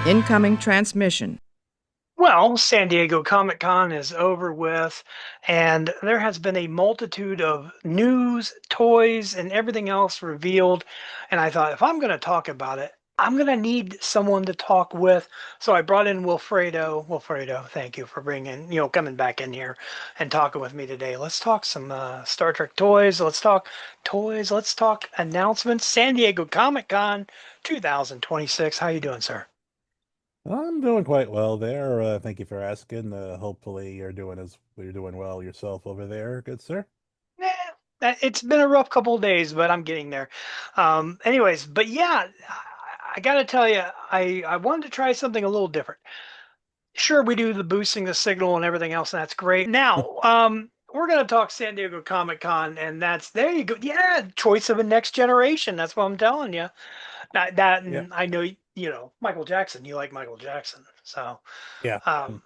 Incoming transmission. Well, San Diego Comic-Con is over with, and there has been a multitude of news, toys, and everything else revealed. And I thought, if I'm going to talk about it, I'm going to need someone to talk with. So I brought in Wilfredo. Wilfredo, thank you for coming back in here and talking with me today. Let's talk some Star Trek toys. Let's talk toys. Let's talk announcements. San Diego Comic-Con 2026. How you doing, sir? I'm doing quite well there. Thank you for asking. Hopefully you're doing well yourself over there, good sir. Eh, it's been a rough couple of days, but I'm getting there. Anyways, but yeah, I gotta tell you, I wanted to try something a little different. Sure, we do the boosting the signal and everything else, and that's great. Now, we're gonna talk San Diego Comic Con, and that's there you go. Yeah, choice of a next generation. That's what I'm telling you. That Yeah, and I know Michael Jackson. You like Michael Jackson, so yeah, um,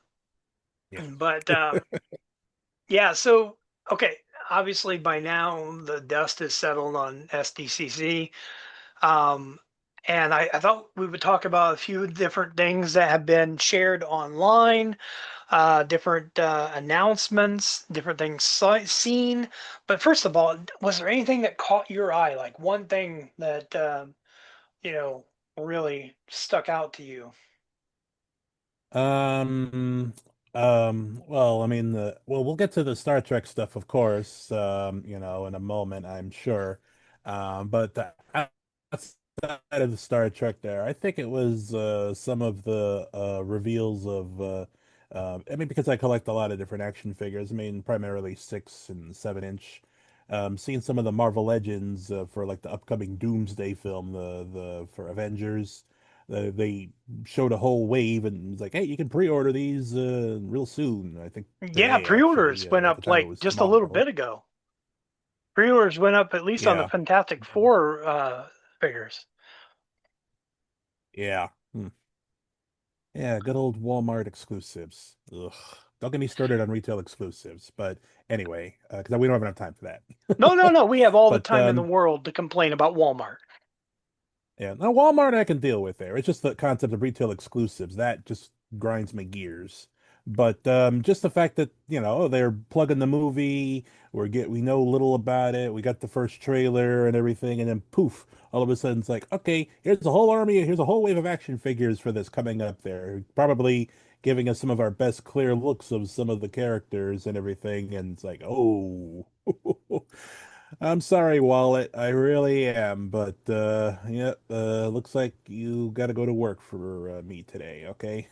yeah. but yeah, so okay, obviously by now the dust has settled on SDCC. Um, and I thought we would talk about a few different things that have been shared online, different announcements, different things seen. But first of all, was there anything that caught your eye? Like one thing that, you know, really stuck out to you? Um, well, I mean, we'll get to the Star Trek stuff, of course, in a moment, I'm sure. But outside of the Star Trek there, I think it was some of the reveals of, I mean, because I collect a lot of different action figures, I mean, primarily 6 and 7 inch. Seeing some of the Marvel Legends for like the upcoming Doomsday film, the for Avengers. They showed a whole wave and was like, "Hey, you can pre-order these real soon." I think Yeah, today, pre-orders actually. went At the up time, it like was just a little tomorrow. bit ago. Pre-orders went up at least on the Yeah, Fantastic Four figures. yeah, yeah. Good old Walmart exclusives. Ugh. Don't get me started on retail exclusives. But anyway, because we don't have enough time for No, no, that. no. We have all the But time in the world to complain about Walmart. yeah, now Walmart I can deal with there. It's just the concept of retail exclusives that just grinds my gears. But just the fact that they're plugging the movie, we know little about it. We got the first trailer and everything, and then poof, all of a sudden it's like, okay, here's a whole wave of action figures for this coming up there. Probably giving us some of our best clear looks of some of the characters and everything, and it's like, oh. I'm sorry, Wallet. I really am, but yeah, looks like you got to go to work for me today, okay?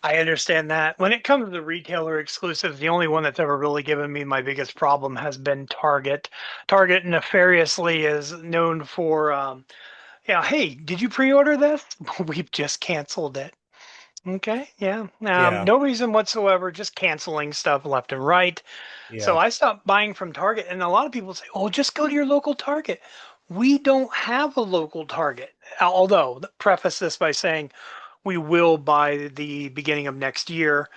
I understand that. When it comes to retailer exclusives, the only one that's ever really given me my biggest problem has been Target. Target nefariously is known for, yeah, hey, did you pre-order this? We've just canceled it. Okay, yeah. Yeah, No reason whatsoever, just canceling stuff left and right. So yeah. I stopped buying from Target, and a lot of people say, "Oh, just go to your local Target." We don't have a local Target. Although, preface this by saying we will by the beginning of next year.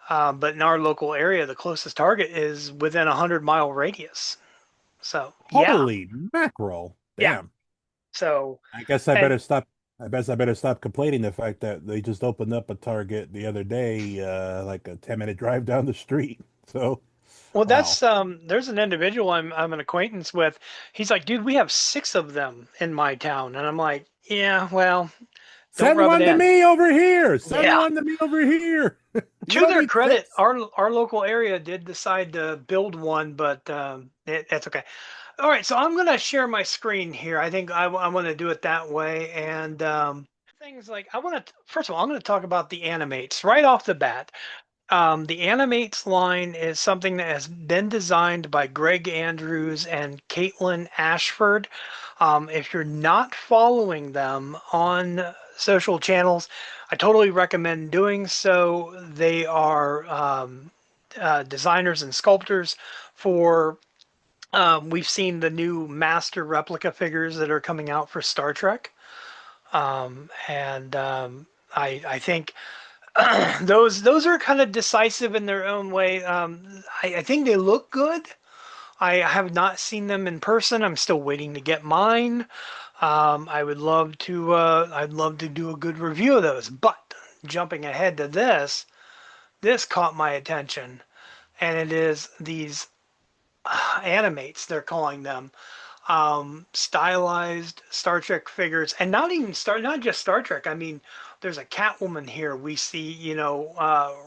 But in our local area, the closest Target is within a 100-mile radius. So yeah, Holy mackerel. yeah. Damn. So I guess I and better stop. I better stop complaining the fact that they just opened up a Target the other day, like a 10-minute drive down the street. So, well, wow. that's there's an individual I'm an acquaintance with. He's like, dude, we have six of them in my town, and I'm like, yeah, well, don't Send rub it one to in. me over here. Send Yeah. one to me over here. You To don't their need credit, six. our local area did decide to build one, but that's okay. All right, so I'm gonna share my screen here. I think I want to do it that way, and things like I want to. First of all, I'm going to talk about the Animates right off the bat. The Animates line is something that has been designed by Greg Andrews and Caitlin Ashford. If you're not following them on social channels, I totally recommend doing so. They are designers and sculptors for. We've seen the new master replica figures that are coming out for Star Trek, and I think those are kind of decisive in their own way. I think they look good. I have not seen them in person. I'm still waiting to get mine. I'd love to do a good review of those. But jumping ahead to this, this caught my attention, and it is these animates, they're calling them, stylized Star Trek figures, and not just Star Trek. I mean, there's a Catwoman here. We see,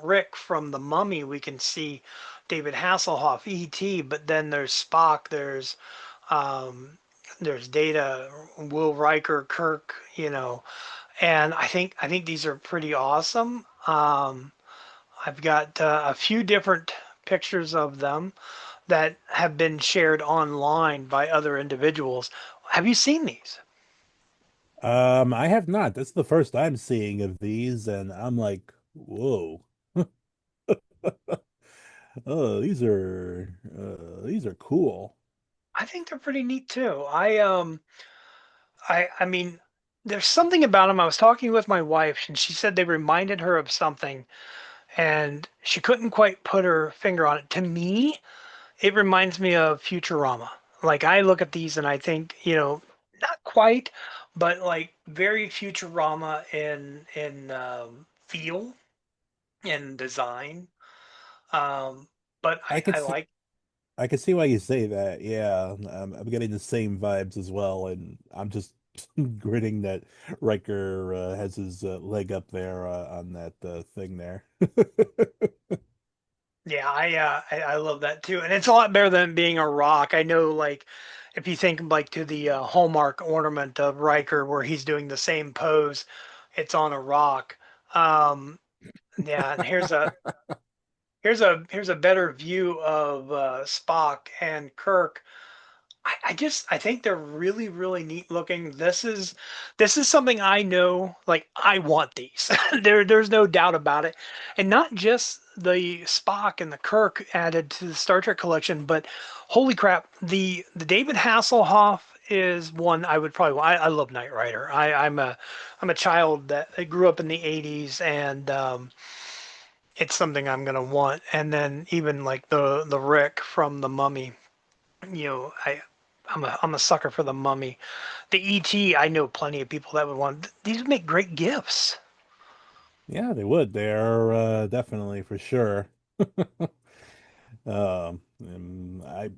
Rick from The Mummy. We can see David Hasselhoff, E.T. But then there's Spock. Um, there's Data, Will Riker, Kirk. And I think these are pretty awesome. I've got a few different pictures of them that have been shared online by other individuals. Have you seen these? I have not. That's the first I'm seeing of these, and I'm like, whoa. Oh, these are cool. I think they're pretty neat too. I mean, there's something about them. I was talking with my wife, and she said they reminded her of something, and she couldn't quite put her finger on it. To me, it reminds me of Futurama. Like I look at these and I think, not quite, but like very Futurama in feel and design. Um, but I could I see like, I can see why you say that. Yeah, I'm getting the same vibes as well, and I'm just gritting that Riker has his leg up there on that thing there. yeah, I love that too, and it's a lot better than being a rock. I know, like, if you think like to the Hallmark ornament of Riker, where he's doing the same pose, it's on a rock. Um, yeah, and here's a better view of Spock and Kirk. I think they're really really neat looking. This is something I know, like I want these. There's no doubt about it, and not just the Spock and the Kirk added to the Star Trek collection, but holy crap, the David Hasselhoff is one I would probably want. I love Knight Rider. I'm a child that grew up in the '80s, and it's something I'm gonna want. And then even like the Rick from the Mummy, you know, I'm a sucker for the Mummy. The ET, I know plenty of people that would want. These would make great gifts. Yeah, they would. They're definitely for sure. And I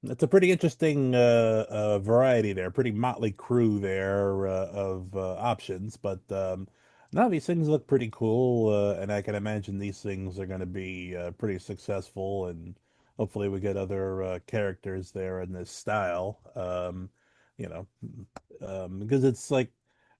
It's a pretty interesting variety there, pretty motley crew there of options, but no, these things look pretty cool, and I can imagine these things are going to be pretty successful, and hopefully we get other characters there in this style. You know, because it's like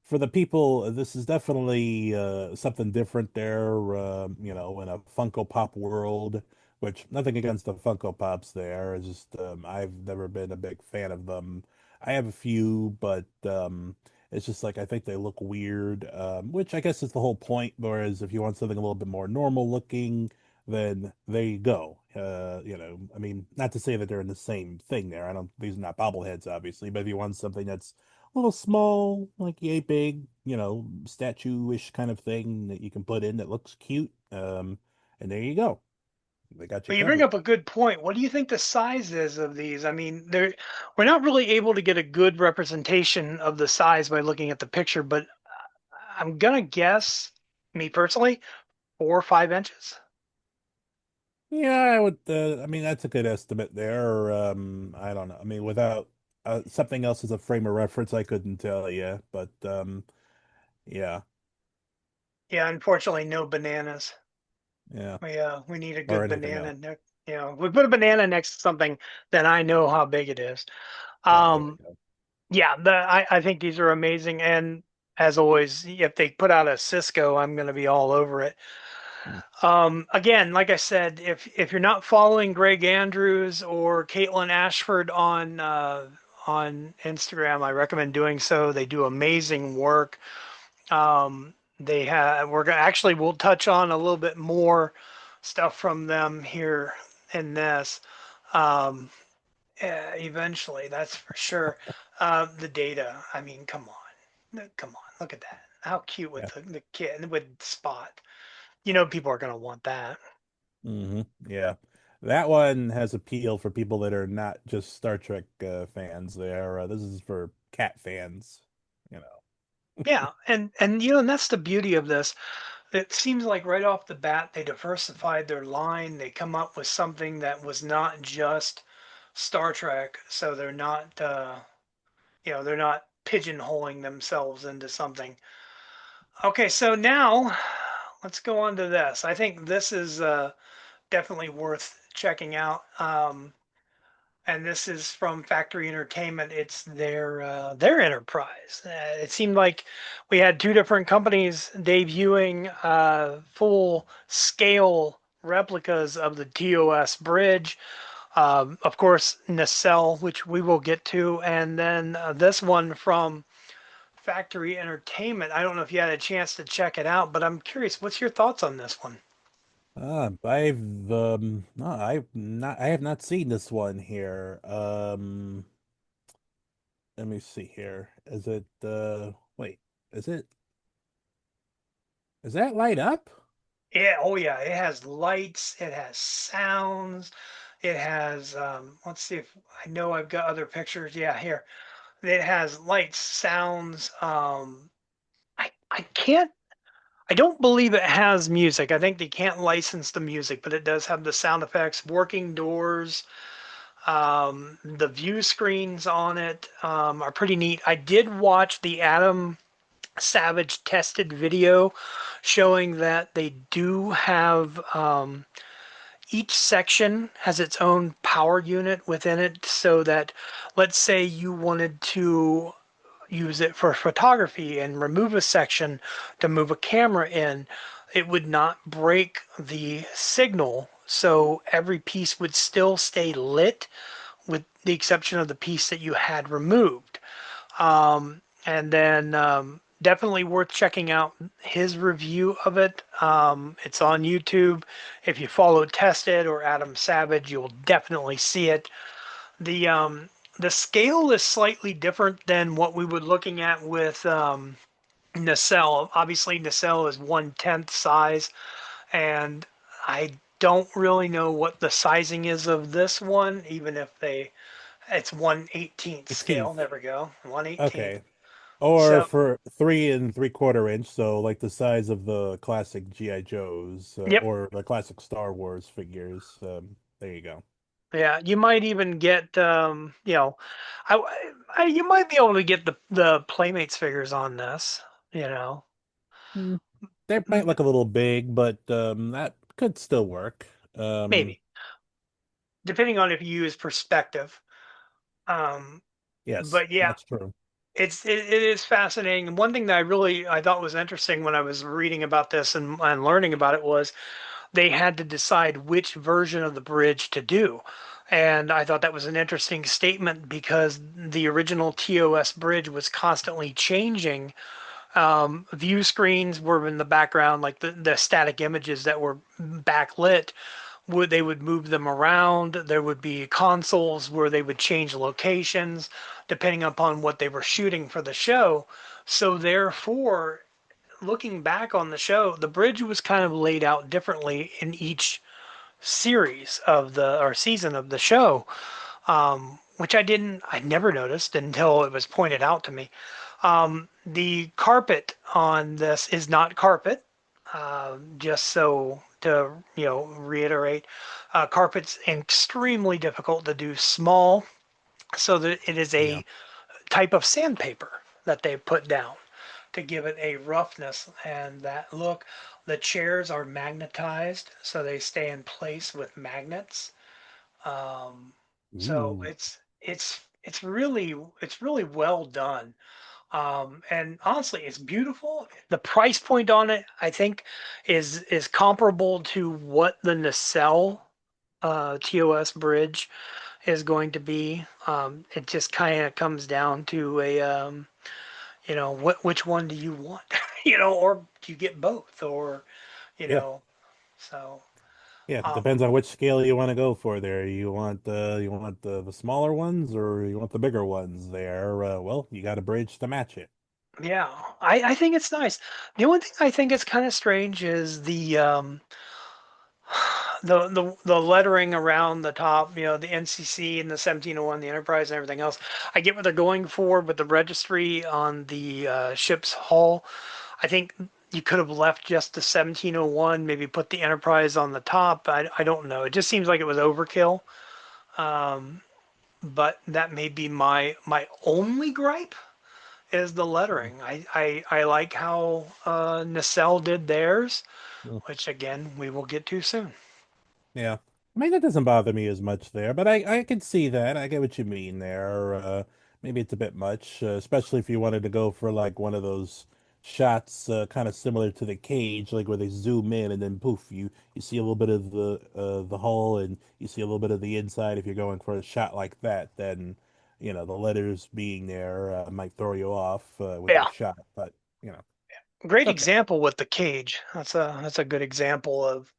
for the people, this is definitely something different there, in a Funko Pop world. Which nothing against the Funko Pops there. It's just I've never been a big fan of them. I have a few, but it's just like I think they look weird, which I guess is the whole point. Whereas if you want something a little bit more normal looking, then there you go. I mean, not to say that they're in the same thing there. I don't, these are not bobbleheads, obviously, but if you want something that's a little small, like yay big, statue-ish kind of thing that you can put in that looks cute, and there you go. They got you But you bring covered. up a good point. What do you think the size is of these? I mean, we're not really able to get a good representation of the size by looking at the picture, but I'm gonna guess, me personally, 4 or 5 inches. Yeah, I would. I mean, that's a good estimate there. I don't know. I mean, without something else as a frame of reference, I couldn't tell you. But yeah, Yeah, unfortunately, no bananas. yeah, We need a or good anything banana. else. We put a banana next to something, then I know how big it is. Yeah, there Um, we go. yeah, I think these are amazing. And as always, if they put out a Cisco, I'm going to be all over it. Hmm. Again, like I said, if you're not following Greg Andrews or Caitlin Ashford on Instagram, I recommend doing so. They do amazing work. They have we're gonna actually we'll touch on a little bit more stuff from them here in this. Um, Eventually, that's for sure. The data. I mean, come on, come on, look at that. How cute with Yeah. the kid with Spot. People are gonna want that. Yeah. That one has appeal for people that are not just Star Trek fans. This is for cat fans, you know. Yeah, and that's the beauty of this. It seems like right off the bat they diversified their line. They come up with something that was not just Star Trek, so they're not they're not pigeonholing themselves into something. Okay, so now let's go on to this. I think this is definitely worth checking out. And this is from Factory Entertainment. It's their enterprise. It seemed like we had two different companies debuting full scale replicas of the TOS bridge. Of course, Nacelle, which we will get to, and then this one from Factory Entertainment. I don't know if you had a chance to check it out, but I'm curious, what's your thoughts on this one? I've no, I have not seen this one here. Let me see here. Is it wait, is it is that light up? Yeah, oh yeah, it has lights, it has sounds, it has let's see if I know I've got other pictures. Yeah, here. It has lights, sounds, I can't I don't believe it has music. I think they can't license the music, but it does have the sound effects, working doors, the view screens on it are pretty neat. I did watch the Adam Savage tested video showing that they do have each section has its own power unit within it so that let's say you wanted to use it for photography and remove a section to move a camera in, it would not break the signal. So every piece would still stay lit with the exception of the piece that you had removed. And then definitely worth checking out his review of it. It's on YouTube. If you follow Tested or Adam Savage, you'll definitely see it. The scale is slightly different than what we were looking at with Nacelle. Obviously, Nacelle is 1/10 size, and I don't really know what the sizing is of this one, even if it's 1/18 scale. 18th. There we go, 1/18. Okay. Or So, for 3 3/4 inch, so like the size of the classic G.I. Joes yep, or the classic Star Wars figures. There you go. yeah, you might even get, I, you might be able to get the Playmates figures on this, you know, Hmm. They might look a little big, but that could still work. Um, maybe depending on if you use perspective. Um, yes, but yeah, that's true. it is fascinating. One thing that I thought was interesting when I was reading about this and learning about it was they had to decide which version of the bridge to do. And I thought that was an interesting statement because the original TOS bridge was constantly changing. View screens were in the background, like the static images that were backlit they would move them around. There would be consoles where they would change locations depending upon what they were shooting for the show. So therefore, looking back on the show, the bridge was kind of laid out differently in each series of the or season of the show, which I never noticed until it was pointed out to me. The carpet on this is not carpet. Just so to reiterate, carpet's extremely difficult to do small, so that it is Yeah. a type of sandpaper that they put down to give it a roughness and that look. The chairs are magnetized, so they stay in place with magnets. Um, so Ooh. it's really well done. And honestly, it's beautiful. The price point on it, I think, is comparable to what the Nacelle TOS bridge is going to be. It just kind of comes down to which one do you want, or do you get both, or you Yeah. know, so Yeah. um, Depends on which scale you want to go for there. You want the smaller ones or you want the bigger ones there. Well, you got a bridge to match it. yeah, I think it's nice. The only thing I think is kind of strange is the lettering around the top, the NCC and the 1701, the Enterprise and everything else. I get what they're going for, but the registry on the ship's hull, I think you could have left just the 1701, maybe put the Enterprise on the top. I don't know. It just seems like it was overkill. Um, but that may be my only gripe is the Mm, lettering. I like how Nacelle did theirs, mm. which again we will get to soon. Yeah. I mean, that doesn't bother me as much there, but I can see that. I get what you mean there. Maybe it's a bit much, especially if you wanted to go for like one of those shots, kind of similar to the cage, like where they zoom in and then poof, you see a little bit of the hull and you see a little bit of the inside. If you're going for a shot like that, then the letters being there might throw you off with Yeah, your shot. But you know, great it's okay. example with the cage. That's a good example of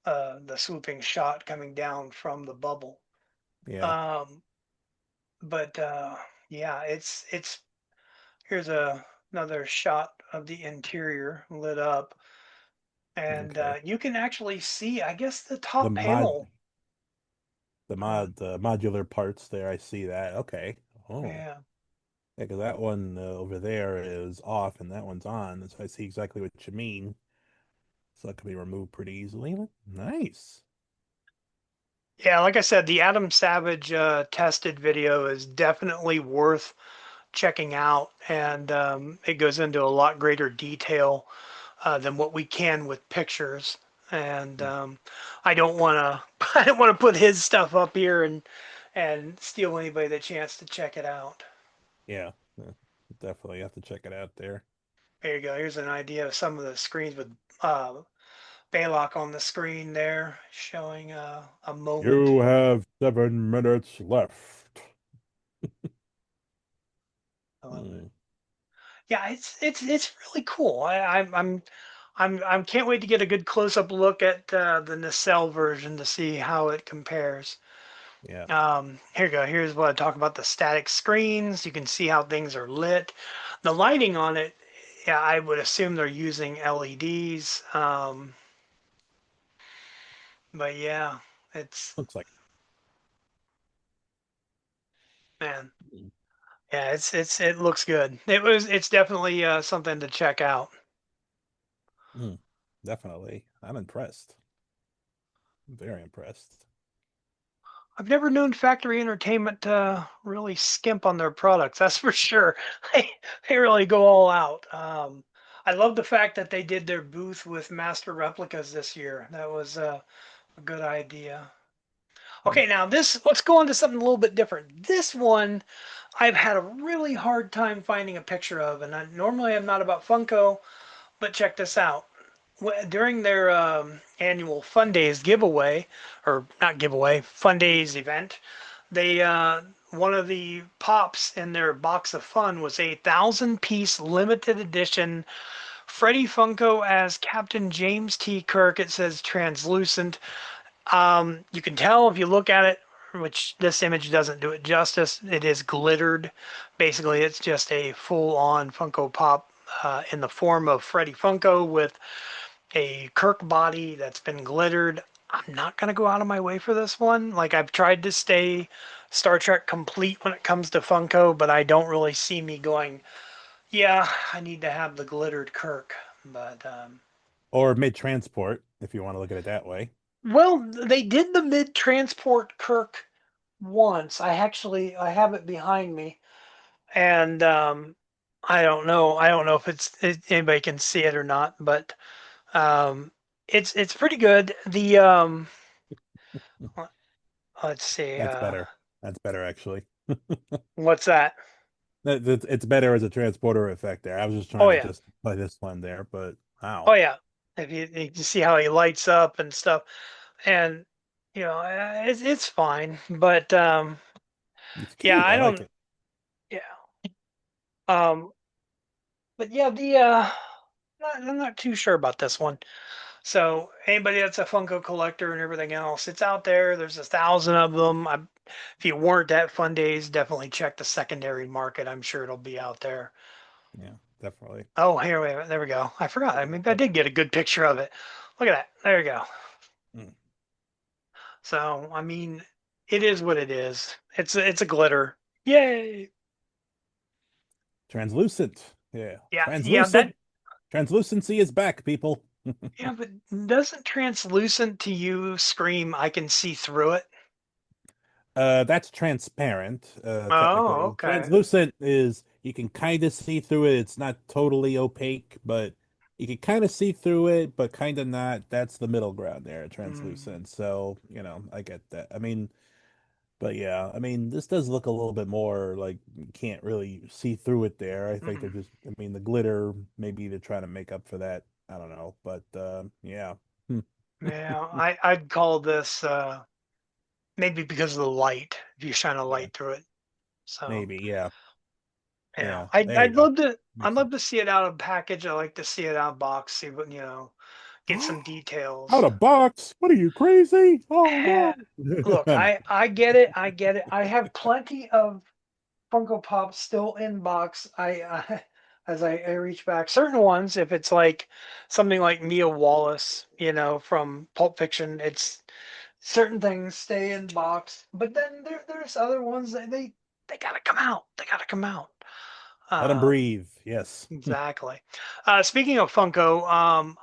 the swooping shot coming down from the bubble. Yeah. Um, but yeah, it's here's another shot of the interior lit up, and Okay. you can actually see, I guess, the The top mod panel. Uh, the modular parts there. I see that. Okay. Oh, yeah, yeah, because that one over there is off and that one's on. So I see exactly what you mean. So that can be removed pretty easily. Nice. yeah. Like I said, the Adam Savage tested video is definitely worth checking out, and it goes into a lot greater detail than what we can with pictures. And Mm, I don't want to I don't want to put his stuff up here and steal anybody the chance to check it out. yeah, yeah, definitely have to check it out there. There you go. Here's an idea of some of the screens with Baylock on the screen there, showing a moment. You have 7 minutes left. I love it. Mm, Yeah, it's really cool. I'm can't wait to get a good close up look at the Nacelle version to see how it compares. yeah. Here you go. Here's what I talk about the static screens. You can see how things are lit. The lighting on it, yeah, I would assume they're using LEDs. But yeah, it's Looks like. man, Mm, yeah, it looks good. It's definitely something to check out. mm, definitely. I'm impressed. Very impressed. I've never known Factory Entertainment to really skimp on their products. That's for sure. They really go all out. I love the fact that they did their booth with master replicas this year. That was a good idea. Mm, Okay, now let's go on to something a little bit different. This one I've had a really hard time finding a picture of, and normally I'm not about Funko, but check this out. During their annual Fun Days giveaway, or not giveaway, Fun Days event, they one of the pops in their box of fun was a 1,000 piece limited edition Freddie Funko as Captain James T. Kirk. It says translucent. You can tell if you look at it, which this image doesn't do it justice. It is glittered. Basically, it's just a full-on Funko Pop in the form of Freddie Funko with a Kirk body that's been glittered. I'm not gonna go out of my way for this one. Like I've tried to stay Star Trek complete when it comes to Funko, but I don't really see me going, yeah, I need to have the glittered Kirk. But or mid-transport, if you want to look at it that way. well, they did the mid transport Kirk once. I have it behind me, and I don't know. I don't know if anybody can see it or not, but um, it's pretty good. The let's see, That's better. That's better, actually. what's that? It's better as a transporter effect there. I was just Oh trying to yeah, just play this one there, but oh wow. yeah. If you can see how he lights up and stuff, and it's fine, but It's yeah, cute. I I like don't. it. Yeah, um, but yeah, I'm not too sure about this one. So anybody that's a Funko collector and everything else, it's out there. There's 1,000 of them. If you weren't at Fun Days, definitely check the secondary market. I'm sure it'll be out there. Yeah, definitely. Oh, here we there we go. I forgot. Maybe I did get a good picture of it. Look at that. There you go. Mm. So, I mean, it is what it is. It's a glitter. Yay. Translucent. Yeah. Yeah, yeah, Translucent. that Translucency is back, people. yeah, but doesn't translucent to you scream I can see through it? That's transparent, Oh, technically. okay. Translucent is you can kind of see through it. It's not totally opaque, but you can kind of see through it, but kind of not. That's the middle ground there, Mm, translucent. So, I get that. I mean, but yeah, I mean, this does look a little bit more like you can't really see through it there. I think they're mm. just, I mean, the glitter, maybe they're trying to make up for that. I don't know, but yeah. Hmm. Yeah, I'd call this maybe because of the light, if you shine a Yeah, light through it. So maybe. Yeah. yeah, Yeah. I'd There you I'd go. love to I'd Makes love sense. to see it out of package. I like to see it out of box, see what get some Out details. of box? What are you crazy? Oh Eh, no. look, I get it, I get it. I have plenty of Funko Pops still in box. As I reach back, certain ones, if it's like something like Mia Wallace, from Pulp Fiction, it's certain things stay in box. But then there's other ones that they gotta come out. They gotta come out. Let them Um, breathe. Yes. exactly. Speaking of Funko,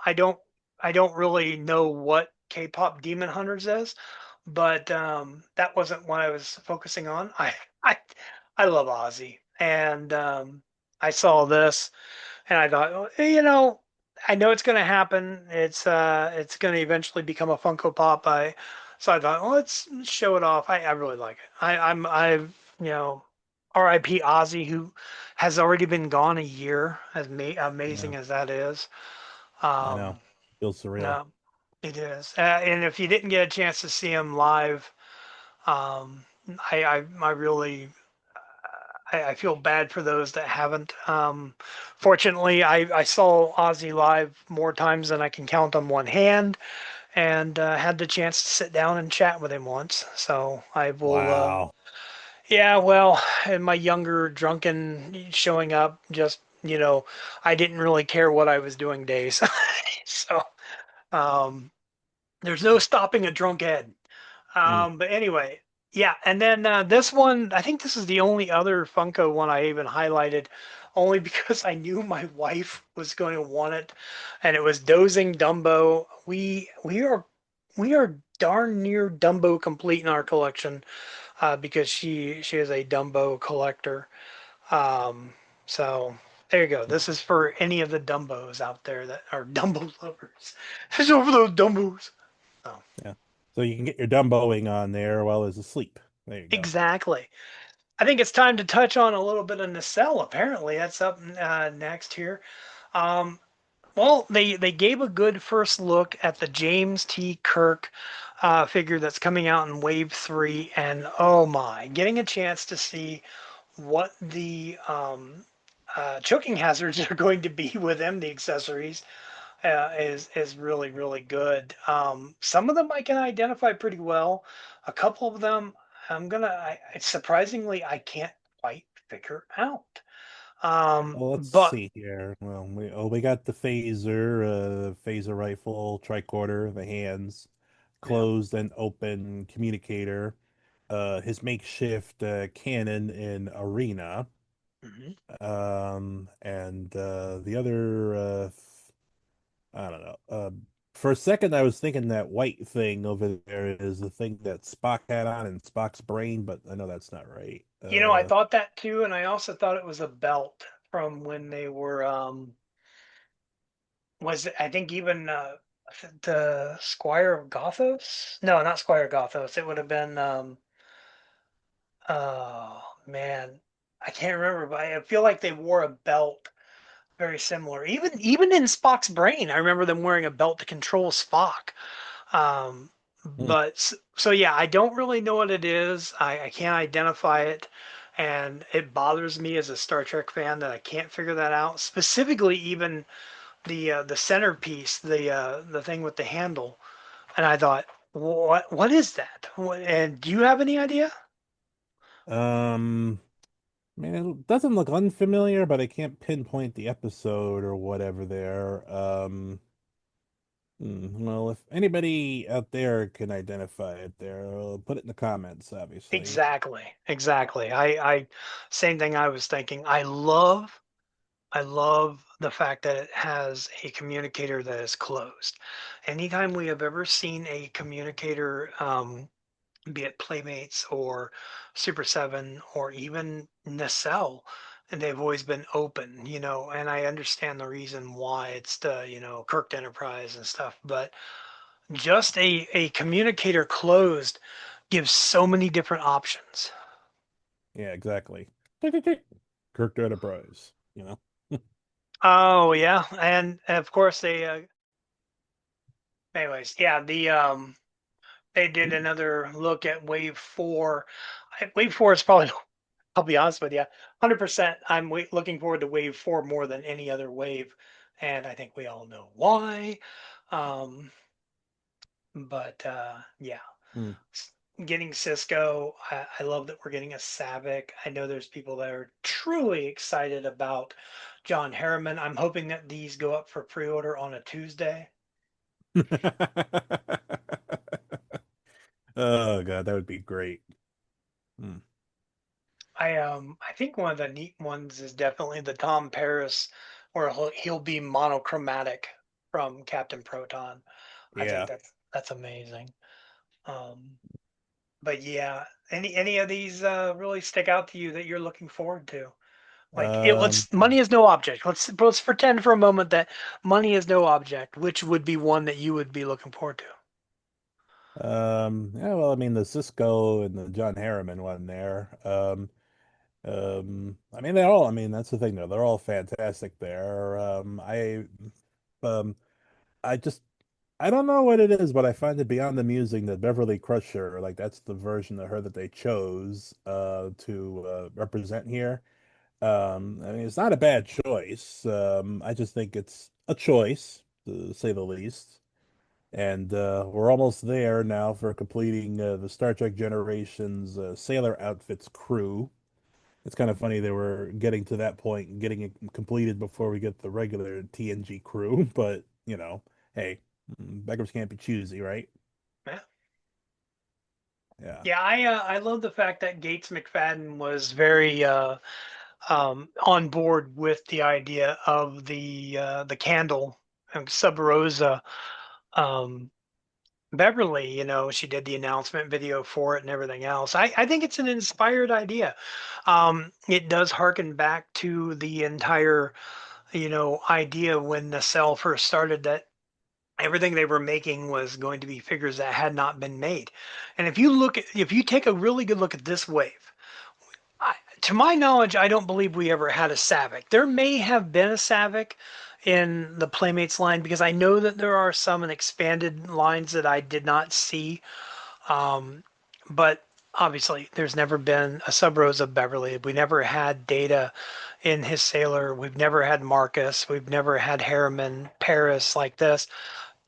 I don't really know what K-pop Demon Hunters is, but that wasn't what I was focusing on. I I love Ozzy, and I saw this, and I thought, well, I know it's going to happen. It's going to eventually become a Funko Pop. So I thought, well, let's show it off. I really like it. You know, R.I.P. Ozzy, who has already been gone a year, Yeah, amazing as that is. I know. Um, Feels surreal. no, it is. And if you didn't get a chance to see him live, um, I really I feel bad for those that haven't. Fortunately, I saw Ozzy live more times than I can count on one hand, and had the chance to sit down and chat with him once. So I will. Wow. Yeah, well, in my younger drunken showing up, just I didn't really care what I was doing days. So um, there's no stopping a drunk Ed. Mm. But anyway, yeah. And then this one, I think this is the only other Funko one I even highlighted, only because I knew my wife was going to want it, and it was Dozing Dumbo. We are darn near Dumbo complete in our collection, because she is a Dumbo collector. Um, so there you go. This is for any of the Dumbos out there that are Dumbo lovers. It's over those Dumbos. Oh, Yeah. So you can get your Dumboing on there while he's asleep. There you go. exactly. I think it's time to touch on a little bit of Nacelle. Apparently, that's up next here. Um, well, they gave a good first look at the James T. Kirk figure that's coming out in Wave 3, and oh my, getting a chance to see what the choking hazards are going to be with them, the accessories, is really really good. Some of them I can identify pretty well. A couple of them surprisingly I can't quite figure out. Well, let's But see here. Well, we got the phaser rifle, tricorder, the hands, yeah, closed and open communicator, his makeshift cannon in arena, mhm. and the other I don't know. For a second, I was thinking that white thing over there is the thing that Spock had on in Spock's brain, but I know that's not right. I thought that too, and I also thought it was a belt from when they were was it, I think even the Squire of Gothos? No, not Squire of Gothos. It would have been oh man, I can't remember, but I feel like they wore a belt very similar. Even in Spock's brain, I remember them wearing a belt to control Spock. Um, Hmm. so yeah, I don't really know what it is. I can't identify it, and it bothers me as a Star Trek fan that I can't figure that out. Specifically, even the centerpiece, the thing with the handle, and I thought, what is that? And do you have any idea? Um, I mean, it doesn't look unfamiliar, but I can't pinpoint the episode or whatever there. Well, if anybody out there can identify it there, put it in the comments, obviously. Exactly, exactly. Same thing I was thinking. I love the fact that it has a communicator that is closed. Anytime we have ever seen a communicator, be it Playmates or Super 7 or even Nacelle, and they've always been open, and I understand the reason why it's the, Kirk Enterprise and stuff, but just a communicator closed gives so many different options. Yeah, exactly. Tick, tick, tick. Kirk Enterprise, you know. Oh yeah, and of course anyways, yeah, they did another look at Wave 4. Wave 4 is probably, I'll be honest with you, 100%. I'm looking forward to Wave 4 more than any other wave, and I think we all know why. Um, but yeah, Mm. getting Cisco, I love that we're getting a Savick. I know there's people that are truly excited about John Harriman. I'm hoping that these go up for pre-order on a Tuesday. Oh God, that would be great. Mm. I think one of the neat ones is definitely the Tom Paris, where he'll be monochromatic from Captain Proton. I think Yeah. that's amazing. Um, but yeah, any of these really stick out to you that you're looking forward to? Like Um, let's money is no object. Let's pretend for a moment that money is no object. Which would be one that you would be looking forward to? yeah, well, I mean the Cisco and the John Harriman one there. I mean they're all, I mean that's the thing though. They're all fantastic there. Um I just I don't know what it is, but I find it beyond amusing that Beverly Crusher, like that's the version of her that they chose to represent here. I mean, it's not a bad choice. I just think it's a choice, to say the least. And we're almost there now for completing the Star Trek Generations Sailor Outfits crew. It's kind of funny they were getting to that point and getting it completed before we get the regular TNG crew, but hey, beggars can't be choosy, right? Yeah. Yeah. Yeah, I love the fact that Gates McFadden was very on board with the idea of the candle Sub Rosa. Um, Beverly, she did the announcement video for it and everything else. I think it's an inspired idea. It does harken back to the entire, idea when Nacelle first started, that everything they were making was going to be figures that had not been made. And if you take a really good look at this wave, to my knowledge, I don't believe we ever had a Savick. There may have been a Savick in the Playmates line because I know that there are some in expanded lines that I did not see. But obviously, there's never been a Sub Rosa Beverly. We never had Data in his Sailor. We've never had Marcus. We've never had Harriman Paris like this.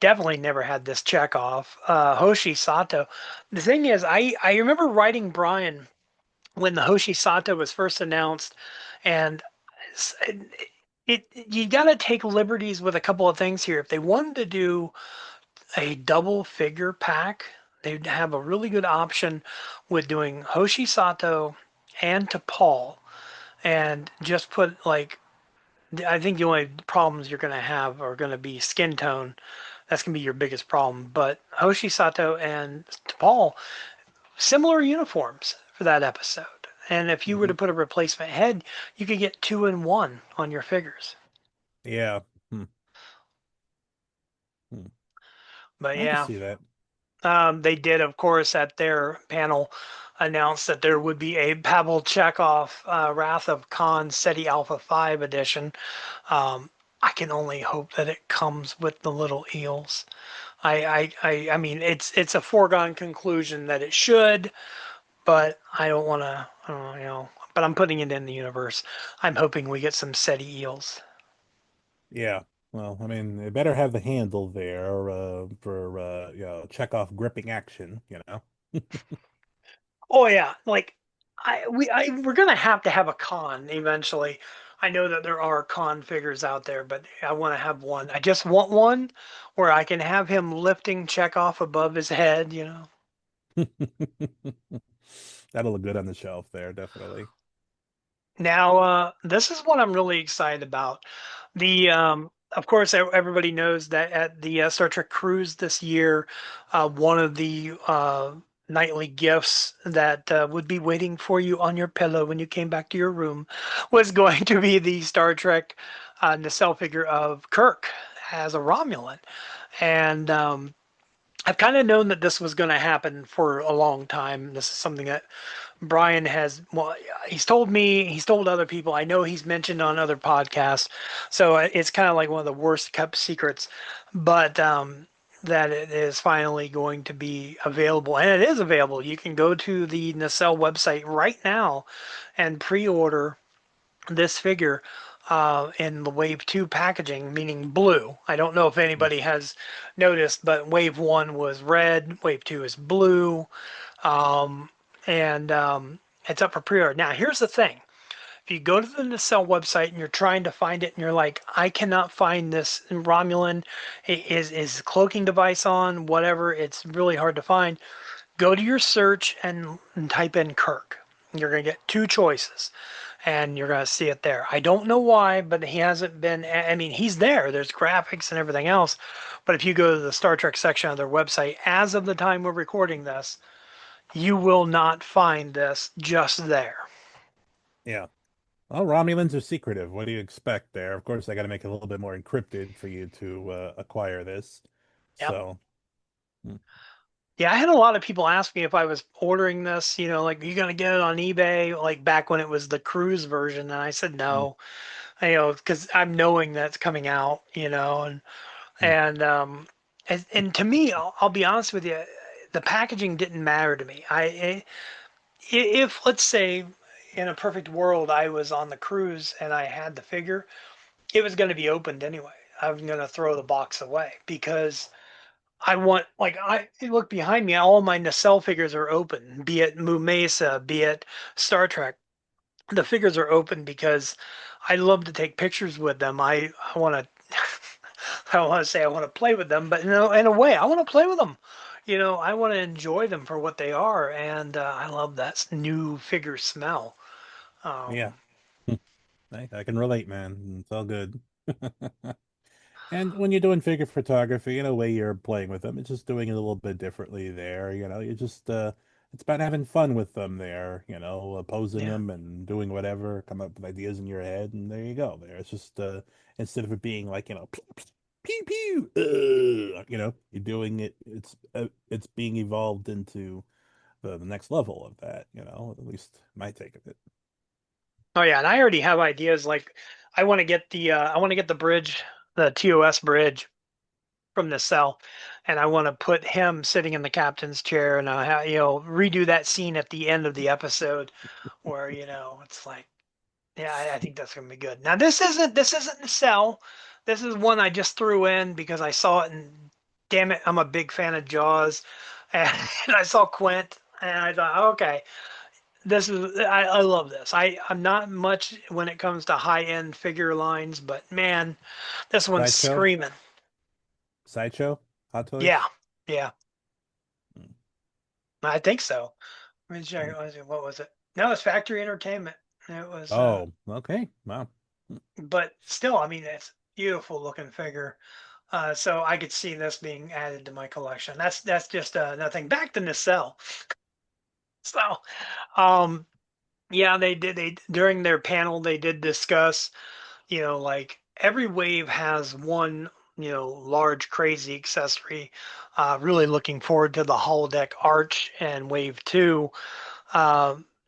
Definitely never had this Chekhov. Hoshi Sato. The thing is, I remember writing Brian when the Hoshi Sato was first announced, and you got to take liberties with a couple of things here. If they wanted to do a double figure pack, they'd have a really good option with doing Hoshi Sato and T'Pol, and just put like, I think the only problems you're going to have are going to be skin tone. That's going to be your biggest problem. But Hoshi Sato and T'Pol, similar uniforms for that episode. And if you were to Mhm. put a replacement head, you could get 2 in 1 on your figures. Yeah. Hmm. Hmm. But I can yeah, see that. they did, of course, at their panel announce that there would be a Pavel Chekhov Wrath of Khan SETI Alpha 5 edition. I can only hope that it comes with the little eels. I mean, it's a foregone conclusion that it should, but I don't want to, But I'm putting it in the universe. I'm hoping we get some SETI eels. Yeah. Well, I mean, they better have the handle there for check off gripping action, you know. Oh yeah, like we're gonna have to have a con eventually I know that there are con figures out there, but I want to have one. I just want one where I can have him lifting Chekhov above his head, you know. That'll look good on the shelf there, definitely. Now, this is what I'm really excited about. Of course, everybody knows that at the Star Trek cruise this year, one of the nightly gifts that would be waiting for you on your pillow when you came back to your room was going to be the Star Trek nacelle figure of Kirk as a Romulan. And I've kind of known that this was going to happen for a long time. This is something that Brian has, well, he's told me, he's told other people. I know he's mentioned on other podcasts. So it's kind of like one of the worst kept secrets, but that it is finally going to be available. And it is available. You can go to the Nacelle website right now and pre-order this figure in the Wave 2 packaging, meaning blue. I don't know if anybody has noticed, but Wave 1 was red, Wave 2 is blue. Um, and it's up for pre-order. Now, here's the thing. If you go to the Nacelle website and you're trying to find it and you're like, I cannot find this Romulan, is cloaking device on, whatever, it's really hard to find. Go to your search and type in Kirk. You're going to get two choices and you're going to see it there. I don't know why, but he hasn't been, I mean, he's there. There's graphics and everything else. But if you go to the Star Trek section of their website, as of the time we're recording this, you will not find this just there. Yeah. Well, Romulans are secretive. What do you expect there? Of course, I got to make it a little bit more encrypted for you to acquire this. Yep. So, mm, Yeah, I had a lot of people ask me if I was ordering this, you know, like, you gonna get it on eBay, like back when it was the cruise version, and I said mm, no, you know, because I'm knowing that's coming out, you know, mm. and to me, I'll be honest with you, the packaging didn't matter to me. If let's say in a perfect world I was on the cruise and I had the figure, it was going to be opened anyway. I'm going to throw the box away because I want, like, I look behind me, all my nacelle figures are open, be it Moo Mesa, be it Star Trek. The figures are open because I love to take pictures with them. I want to, I don't want to say I want to play with them, but in a way, I want to play with them. You know, I want to enjoy them for what they are, and I love that new figure smell. Yeah. Um, I can relate, man. It's all good. And when you're doing figure photography, in a way you're playing with them. It's just doing it a little bit differently there. You just it's about having fun with them there, posing yeah. them and doing whatever, come up with ideas in your head, and there you go. There. It's just instead of it being like, pew pew, you're doing it, it's being evolved into the next level of that, at least my take of it. Oh yeah, and I already have ideas. Like, I want to get the bridge, the TOS bridge from the cell, and I want to put him sitting in the captain's chair, and redo that scene at the end of the episode where it's like, yeah, I think that's gonna be good. Now this isn't the cell. This is one I just threw in because I saw it, and damn it, I'm a big fan of Jaws, and, and I saw Quint, and I thought, okay, I love this. I'm not much when it comes to high end figure lines, but man, this one's Sideshow, screaming. sideshow, Hot Yeah, Toys. yeah, Mm, I think so. Let me check. mm. What was it? No, it's Factory Entertainment. It was, Oh, okay. Wow. but still, I mean, it's beautiful looking figure. So I could see this being added to my collection. That's just nothing. Back to Nacelle. So, um, yeah, they during their panel they did discuss, like every wave has one, large crazy accessory. Really looking forward to the holodeck arch and wave two.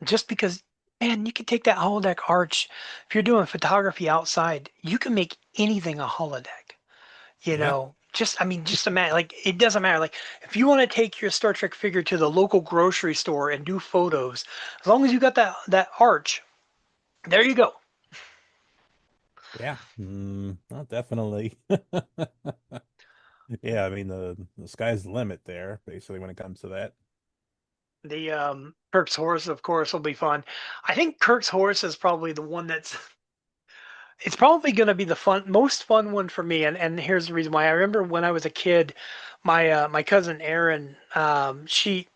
Just because, man, you can take that holodeck arch. If you're doing photography outside, you can make anything a holodeck. Yeah. Just, I mean, just imagine, like, it doesn't matter. Like, if you want to take your Star Trek figure to the local grocery store and do photos, as long as you got that arch, there you go. Yeah. Well, definitely. Yeah, I mean the sky's the limit there, basically when it comes to that. The Kirk's horse, of course, will be fun. I think Kirk's horse is probably the one that's It's probably going to be the most fun one for me, and here's the reason why. I remember when I was a kid, my cousin Erin, she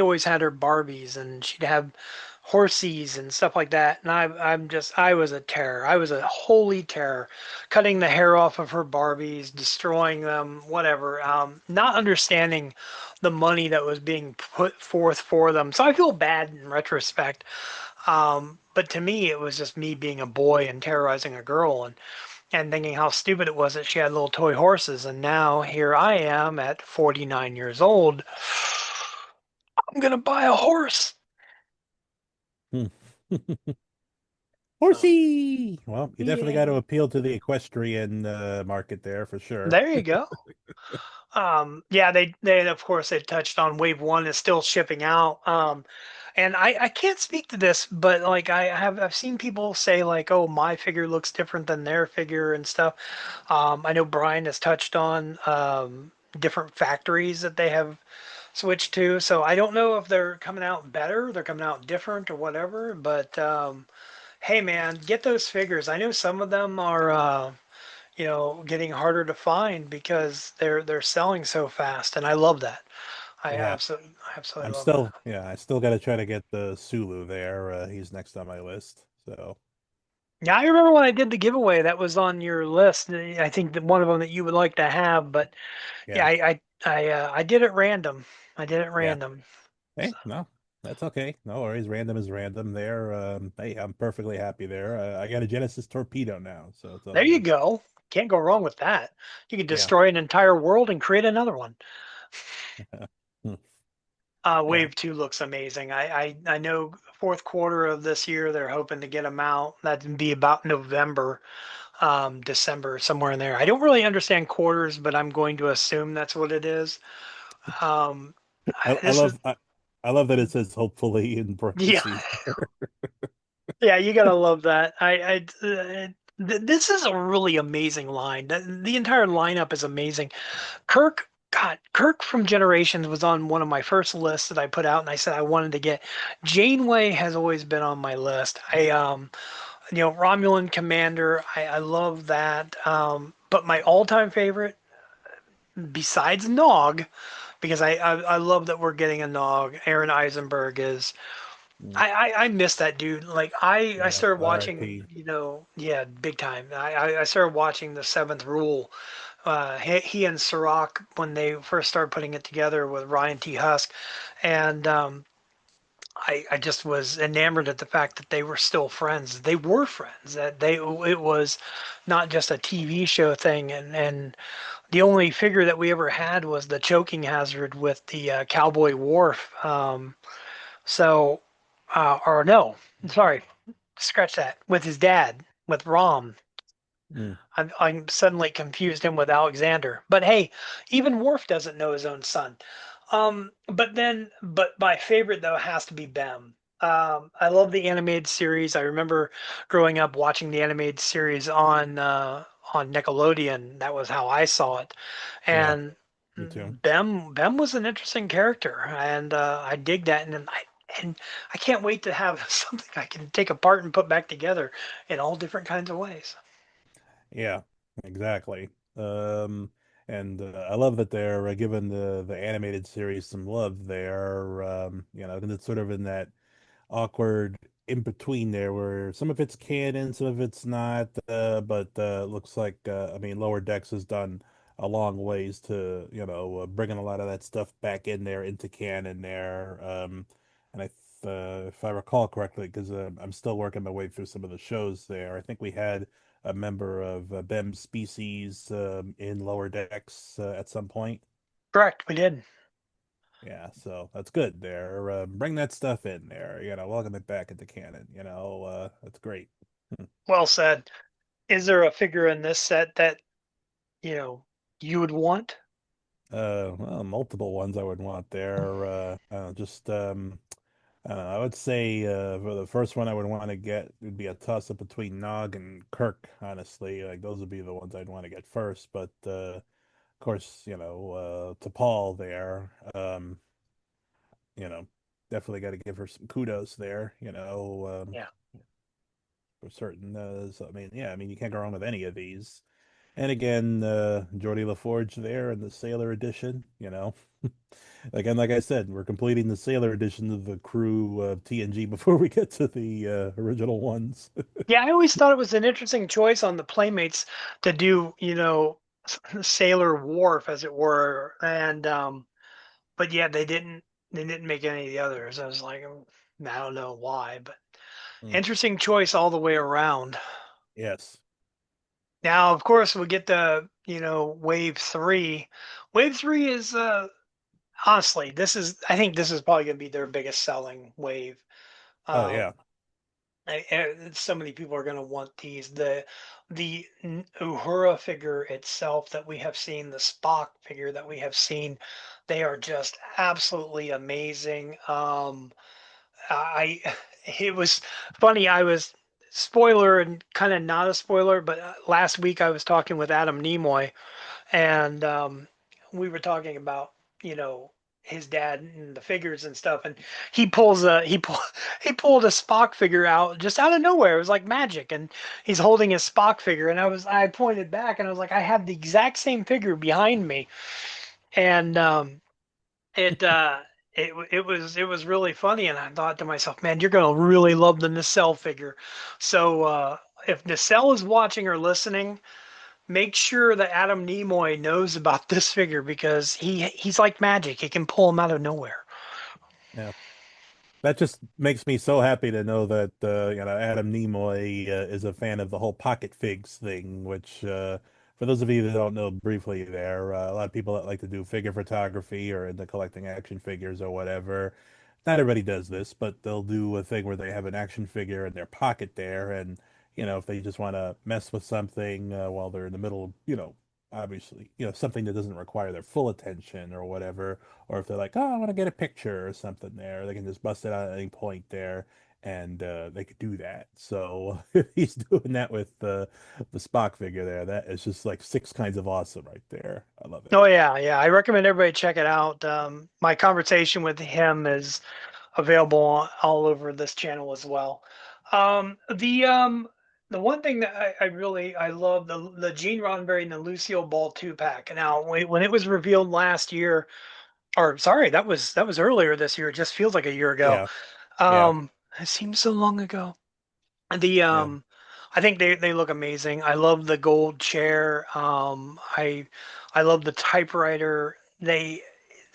always had her Barbies, and she'd have horsies and stuff like that. And I was a terror. I was a holy terror, cutting the hair off of her Barbies, destroying them, whatever. Not understanding the money that was being put forth for them. So I feel bad in retrospect. But to me, it was just me being a boy and terrorizing a girl and thinking how stupid it was that she had little toy horses. And now here I am at 49 years old. I'm gonna buy a horse. Hmm. So Horsey. Well, you definitely got to yeah, appeal to the equestrian market there for sure. there you go. Yeah, they of course they've touched on wave one is still shipping out. And I can't speak to this, but like I've seen people say like, oh, my figure looks different than their figure and stuff. I know Brian has touched on different factories that they have switched to, so I don't know if they're coming out better, they're coming out different or whatever. But hey, man, get those figures. I know some of them are. Getting harder to find because they're selling so fast, and I love that. Yeah. I absolutely love that. I still got to try to get the Sulu there. He's next on my list. So, Yeah, I remember when I did the giveaway that was on your list. I think that one of them that you would like to have, but yeah, yeah. I did it random. I did it Yeah. random. Hey, So no, that's okay. No worries. Random is random there. Hey, I'm perfectly happy there. I got a Genesis torpedo now, so it's all there you good. go. Can't go wrong with that. You can Yeah. destroy an entire world and create another one. Hmm. Yeah. Wave two looks amazing. I know fourth quarter of this year they're hoping to get them out. That'd be about November, December, somewhere in there. I don't really understand quarters, but I'm going to assume that's what it is. Um, I this is love I love that it says hopefully in yeah, parentheses. yeah. You gotta love that. This is a really amazing line. The entire lineup is amazing. Kirk, God, Kirk from Generations was on one of my first lists that I put out, and I said I wanted to get. Janeway has always been on my list. Romulan Commander. I love that. But my all-time favorite, besides Nog, because I love that we're getting a Nog. Aaron Eisenberg is. Mm. I miss that dude. Like I Yeah. started watching, R.I.P. yeah, big time. I started watching the Seventh Rule. He and Sirach when they first started putting it together with Ryan T. Husk, and I just was enamored at the fact that they were still friends. They were friends. That it was not just a TV show thing. And the only figure that we ever had was the choking hazard with the Cowboy Worf. Or no, sorry, scratch that. With his dad, with Rom. Mm. I'm suddenly confused him with Alexander. But hey, even Worf doesn't know his own son. But my favorite though has to be Bem. I love the animated series. I remember growing up watching the animated series on Nickelodeon. That was how I saw it, Yeah. and Me too. Bem was an interesting character, and I dig that. And I can't wait to have something I can take apart and put back together in all different kinds of ways. Yeah, exactly. Um, and I love that they're giving the animated series some love there. And it's sort of in that awkward in between there where some of it's canon, some of it's not. But looks like I mean, Lower Decks has done a long ways to bringing a lot of that stuff back in there into canon there. And if I recall correctly, because I'm still working my way through some of the shows there, I think we had a member of BEM's species in Lower Decks at some point. Correct, we did. Yeah, so that's good there. Bring that stuff in there, welcome it back into canon, that's great. Hmm. Well said. Is there a figure in this set that, you know, you would want? Well, multiple ones I would want there. Just I don't know, I would say for the first one I would want to get would be a toss up between Nog and Kirk, honestly. Like those would be the ones I'd want to get first, but of course, to Paul there, you know, definitely got to give her some kudos there, Yeah. certain. So I mean, yeah, I mean you can't go wrong with any of these. And again, Geordie LaForge there in the Sailor Edition. Again, like I said, we're completing the Sailor Edition of the crew of TNG before we get to the original ones. Yeah, I always thought it was an interesting choice on the Playmates to do, Sailor Wharf, as it were, and but yeah, they didn't make any of the others. I was like, I don't know why, but Mm. interesting choice all the way around. Yes. Now, of course, we get the, wave three. Wave three is honestly, I think this is probably going to be their biggest selling wave. Oh Um, yeah. so many people are going to want these. The Uhura figure itself that we have seen, the Spock figure that we have seen, they are just absolutely amazing. I it was funny. I was spoiler and kind of not a spoiler, but last week I was talking with Adam Nimoy, and we were talking about you know his dad and the figures and stuff, and he pulled a Spock figure out just out of nowhere. It was like magic, and he's holding his Spock figure, and I pointed back and I was like, I have the exact same figure behind me, and it it was really funny, and I thought to myself, man, you're gonna really love the Nacelle figure. So if Nacelle is watching or listening, make sure that Adam Nimoy knows about this figure because he's like magic. He can pull him out of nowhere. Yeah. That just makes me so happy to know that Adam Nimoy is a fan of the whole pocket figs thing, which for those of you that don't know briefly there, a lot of people that like to do figure photography or into collecting action figures or whatever. Not everybody does this, but they'll do a thing where they have an action figure in their pocket there, and if they just want to mess with something while they're in the middle, obviously, something that doesn't require their full attention or whatever, or if they're like, oh, I want to get a picture or something there, they can just bust it out at any point there, and they could do that. So he's doing that with the Spock figure there. That is just like six kinds of awesome right there. I love it. Oh yeah, yeah. I recommend everybody check it out. My conversation with him is available all over this channel as well. The one thing that I love the Gene Roddenberry and the Lucille Ball 2-pack. Now, when it was revealed last year, or sorry, that was earlier this year. It just feels like a year ago. Yeah, yeah, Um, it seems so long ago. The yeah, I think they look amazing. I love the gold chair. I love the typewriter. The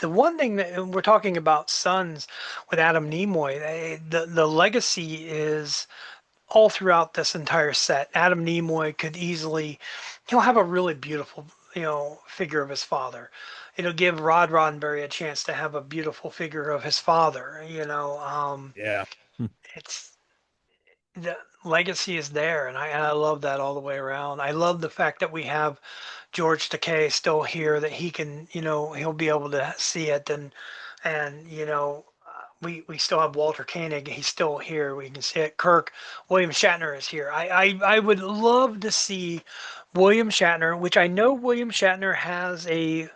one thing that and we're talking about Sons with Adam Nimoy, the legacy is all throughout this entire set. Adam Nimoy could easily, he'll have a really beautiful, figure of his father. It'll give Rod Roddenberry a chance to have a beautiful figure of his father. yeah, hmm, It's the legacy is there, and I love that all the way around. I love the fact that we have George Takei still here, that he can, he'll be able to see it, and we still have Walter Koenig. He's still here. We can see it. William Shatner is here. I would love to see William Shatner, which I know William Shatner has a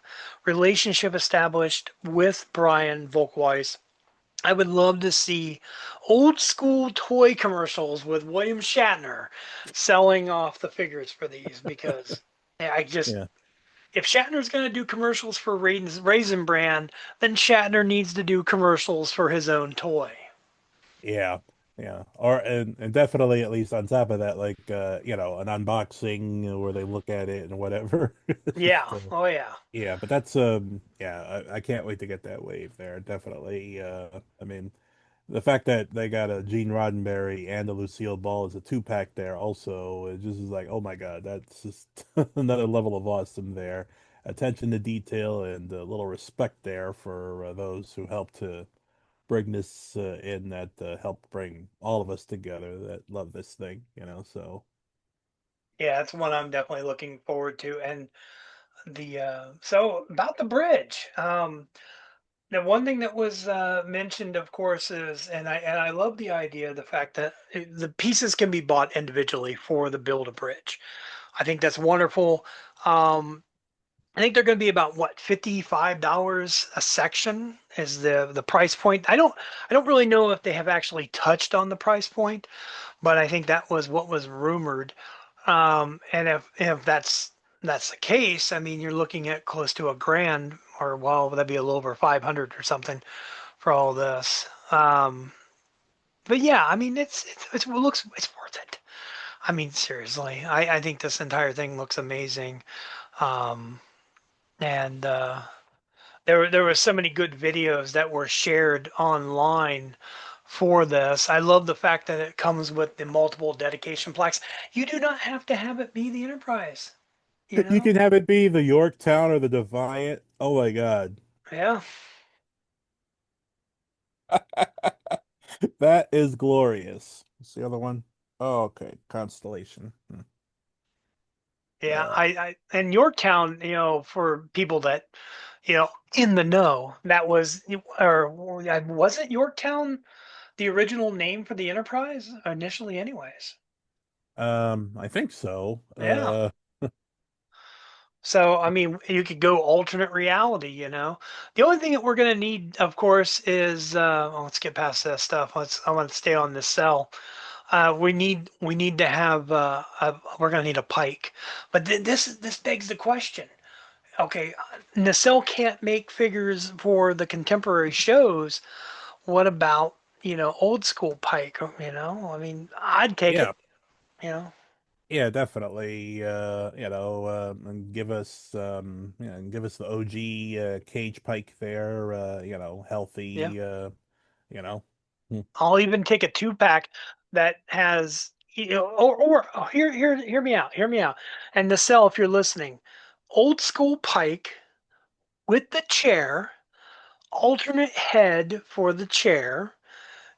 relationship established with Brian Volk-Weiss. I would love to see old school toy commercials with William Shatner selling off the figures for these because I just yeah. if Shatner's going to do commercials for Raisin Bran, then Shatner needs to do commercials for his own toy. Yeah, yeah. Or and definitely at least on top of that, like an unboxing where they look at it and whatever. It's just Yeah. Oh yeah. yeah, but that's yeah, I can't wait to get that wave there. Definitely. I mean, the fact that they got a Gene Roddenberry and a Lucille Ball as a two-pack there also, it just is like, oh my God, that's just another level of awesome there. Attention to detail and a little respect there for those who helped to bring this in that helped bring all of us together that love this thing. So Yeah, that's one I'm definitely looking forward to. And the so about the bridge. The one thing that was mentioned, of course, is and I love the idea, the fact that the pieces can be bought individually for the build a bridge. I think that's wonderful. Um, I think they're going to be about what, $55 a section is the price point. I don't really know if they have actually touched on the price point, but I think that was what was rumored. And if that's the case, I mean, you're looking at close to a grand, or well, that'd be a little over 500 or something for all this. But yeah, I mean, it looks it's worth it. I mean, seriously, I think this entire thing looks amazing. Um, and there were so many good videos that were shared online for this. I love the fact that it comes with the multiple dedication plaques. You do not have to have it be the Enterprise, you You know? can have it be the Yorktown or the Defiant. Oh my God. Yeah. That is glorious. What's the other one? Oh, okay. Constellation. Hmm. Yeah, Yeah. and Yorktown, for people that, in the know, that was, or wasn't Yorktown the original name for the Enterprise initially, anyways? I think so. Yeah. So, I mean, you could go alternate reality. The only thing that we're going to need, of course, is, well, let's get past that stuff. I want to stay on this cell. We need to have, we're going to need a pike. But this begs the question. Okay, Nacelle can't make figures for the contemporary shows. What about, old school Pike? I mean, I'd take Yeah. it, you know. Yeah, definitely. And give us the OG cage pike there, Yeah. healthy you know. Hmm. I'll even take a two-pack that has, or oh, hear me out, hear me out. And Nacelle, if you're listening, old school Pike with the chair, alternate head for the chair.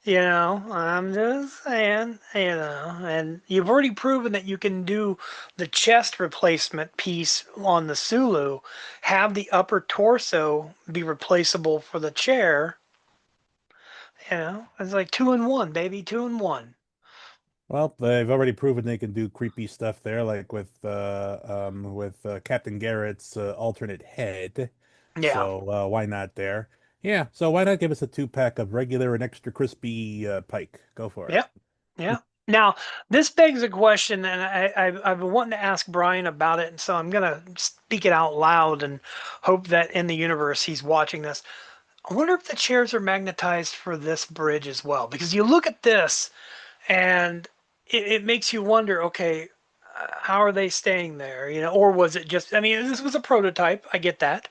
I'm just saying, and you've already proven that you can do the chest replacement piece on the Sulu, have the upper torso be replaceable for the chair. It's like two in one, baby, two in one. Well, they've already proven they can do creepy stuff there, like with Captain Garrett's alternate head. Yeah, So why not there? Yeah. So why not give us a two pack of regular and extra crispy pike? Go for it. yeah, yeah. Now, this begs a question, and I've been wanting to ask Brian about it, and so I'm gonna speak it out loud and hope that in the universe he's watching this. I wonder if the chairs are magnetized for this bridge as well, because you look at this and it makes you wonder, okay, how are they staying there? Or was it just, I mean, this was a prototype. I get that.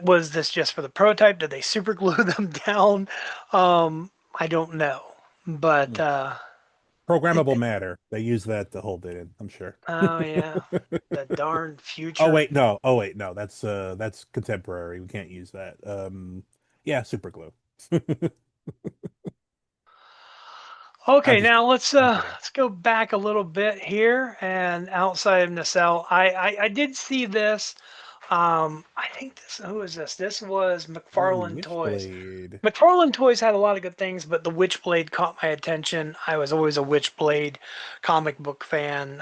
Was this just for the prototype? Did they super glue them down? I don't know. But, Hmm. Programmable matter. They use that to hold it in, I'm sure. oh yeah, the darn Oh future. wait, no. Oh wait, no. That's contemporary. We can't use that. Yeah, super glue. I'm Okay, just now kidding. let's I'm uh kidding. let's go back a little bit here and outside of Nacelle. I did see this. I think who is this? This was Ooh, McFarlane Toys. Witchblade. McFarlane Toys had a lot of good things, but the Witchblade caught my attention. I was always a Witchblade comic book fan.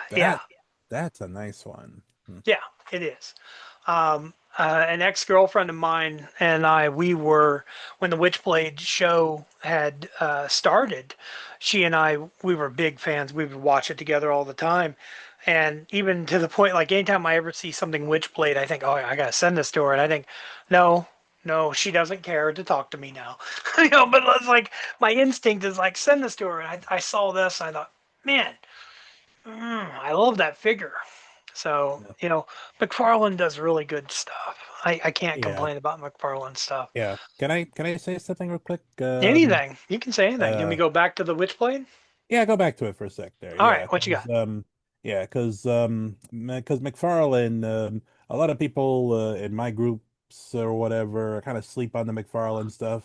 Yeah, That that's a nice one. Hmm. yeah, it is. An ex-girlfriend of mine and I, we were, when the Witchblade show had started, she and I, we were big fans. We would watch it together all the time. And even to the point, like anytime I ever see something Witchblade, I think, oh, I gotta send this to her. And I think, no, no, she doesn't care to talk to me now. But it's like my instinct is like, send this to her. And I saw this, and I thought, man, I love that figure. So, Yeah. McFarlane does really good stuff. I can't Yeah. complain about McFarlane stuff. Yeah. Can I say something real quick? Anything. You can say anything. You want me Uh to go back to the Witchblade? Yeah, go back to it for a sec there. All right, what you got? Because McFarlane, a lot of people in my groups or whatever kind of sleep on the McFarlane stuff,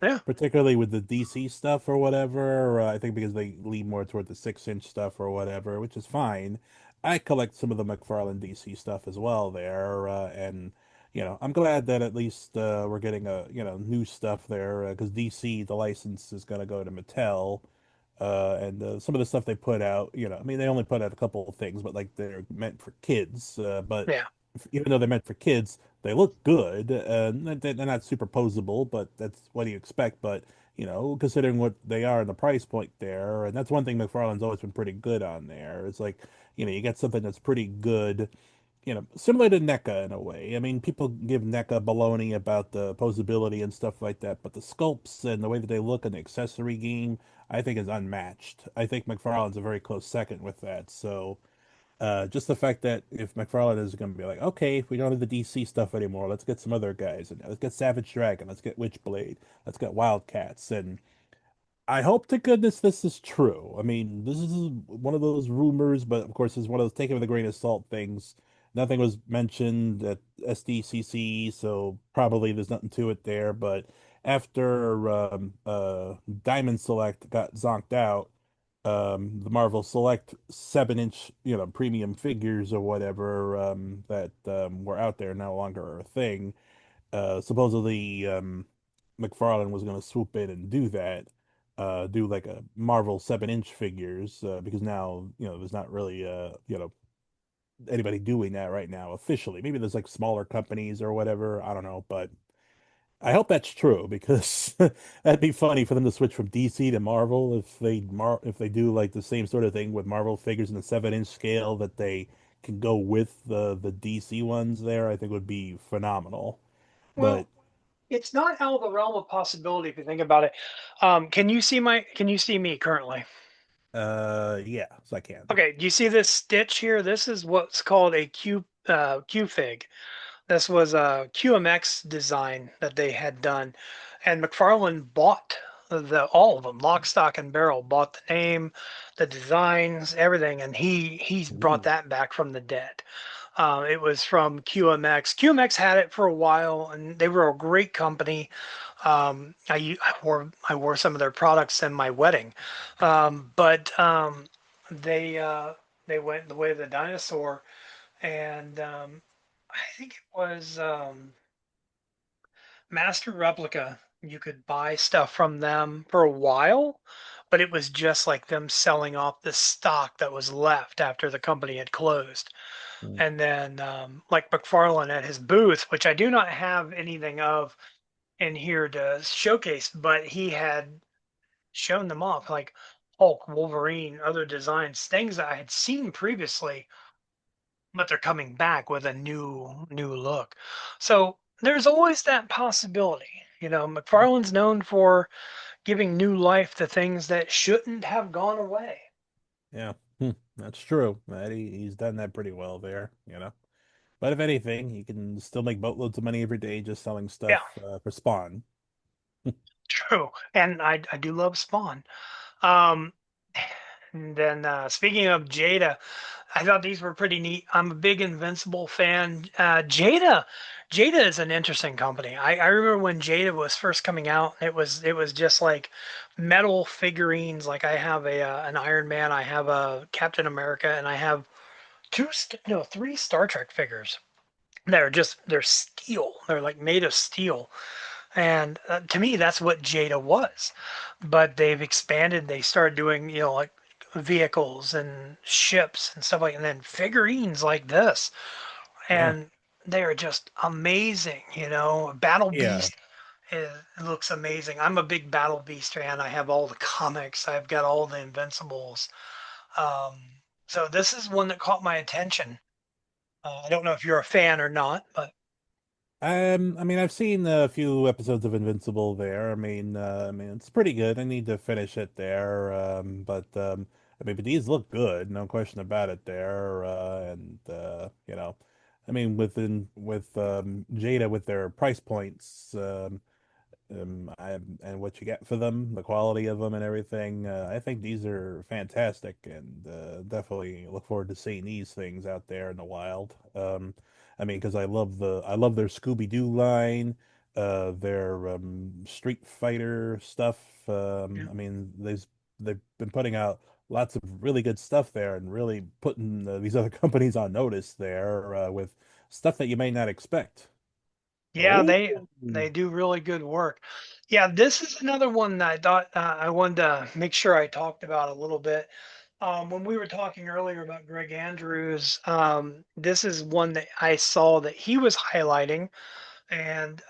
Yeah. particularly with the DC stuff or whatever. I think because they lean more toward the 6 inch stuff or whatever, which is fine. I collect some of the McFarlane DC stuff as well there, and I'm glad that at least we're getting a new stuff there because DC the license is going to go to Mattel. And some of the stuff they put out, I mean, they only put out a couple of things, but like they're meant for kids. But Yeah. even though they're meant for kids, they look good. They're not superposable, but that's what you expect. But considering what they are and the price point there, and that's one thing McFarlane's always been pretty good on there. It's like, you get something that's pretty good, similar to NECA in a way. I mean, people give NECA baloney about the posability and stuff like that, but the sculpts and the way that they look in the accessory game, I think is unmatched. I think McFarlane's a very close second with that. So, just the fact that if McFarlane is going to be like, okay, if we don't have the DC stuff anymore, let's get some other guys, and let's get Savage Dragon, let's get Witchblade, let's get Wildcats, and I hope to goodness this is true. I mean, this is one of those rumors, but of course, it's one of those take it with a grain of salt things. Nothing was mentioned at SDCC, so probably there's nothing to it there. But after Diamond Select got zonked out, the Marvel Select 7-inch, premium figures or whatever that were out there no longer are a thing. Supposedly McFarlane was going to swoop in and do that, do like a Marvel 7-inch figures, because now there's not really anybody doing that right now officially. Maybe there's like smaller companies or whatever. I don't know, but I hope that's true because that'd be funny for them to switch from DC to Marvel if they do like the same sort of thing with Marvel figures in the 7-inch scale that they can go with the DC ones there. I think would be phenomenal. But Well, it's not out of the realm of possibility if you think about it. Can you see me currently? yeah, so I can. Okay, do you see this stitch here? This is what's called a Q fig. This was a QMX design that they had done, and McFarlane bought the all of them, lock, stock, and barrel. Bought the name, the designs, everything, and he's brought Ooh. that back from the dead. It was from QMX. QMX had it for a while, and they were a great company. I wore some of their products in my wedding, but they went the way of the dinosaur, and I think it was Master Replica. You could buy stuff from them for a while, but it was just like them selling off the stock that was left after the company had closed. Mm. And then, like McFarlane at his booth, which I do not have anything of in here to showcase, but he had shown them off, like Hulk, Wolverine, other designs, things that I had seen previously, but they're coming back with a new look. So there's always that possibility. McFarlane's known for giving new life to things that shouldn't have gone away. Yeah, that's true. He's done that pretty well there. But if anything, he can still make boatloads of money every day just selling Yeah, stuff for Spawn. true. And I do love Spawn. Um, and then speaking of Jada, I thought these were pretty neat. I'm a big Invincible fan. Jada is an interesting company. I remember when Jada was first coming out, it was just like metal figurines. Like I have an Iron Man, I have a Captain America, and I have no, three Star Trek figures that are just they're steel. They're like made of steel. And to me, that's what Jada was. But they've expanded. They started doing, like vehicles and ships and stuff like, and then figurines like this. Yeah. And they are just amazing. Battle Yeah. Beast it looks amazing. I'm a big Battle Beast fan. I have all the comics. I've got all the Invincibles. Um, so this is one that caught my attention. I don't know if you're a fan or not, but I mean, I've seen a few episodes of Invincible there. I mean, it's pretty good. I need to finish it there. But I mean, but these look good, no question about it there. And I mean, with Jada with their price points, and what you get for them, the quality of them and everything. I think these are fantastic, and definitely look forward to seeing these things out there in the wild. I mean, because I love their Scooby-Doo line, their Street Fighter stuff. yeah. I mean, they've been putting out lots of really good stuff there, and really putting these other companies on notice there with stuff that you may not expect. Yeah, Oh. they do really good work. Yeah, this is another one that I thought I wanted to make sure I talked about a little bit. When we were talking earlier about Greg Andrews, this is one that I saw that he was highlighting, and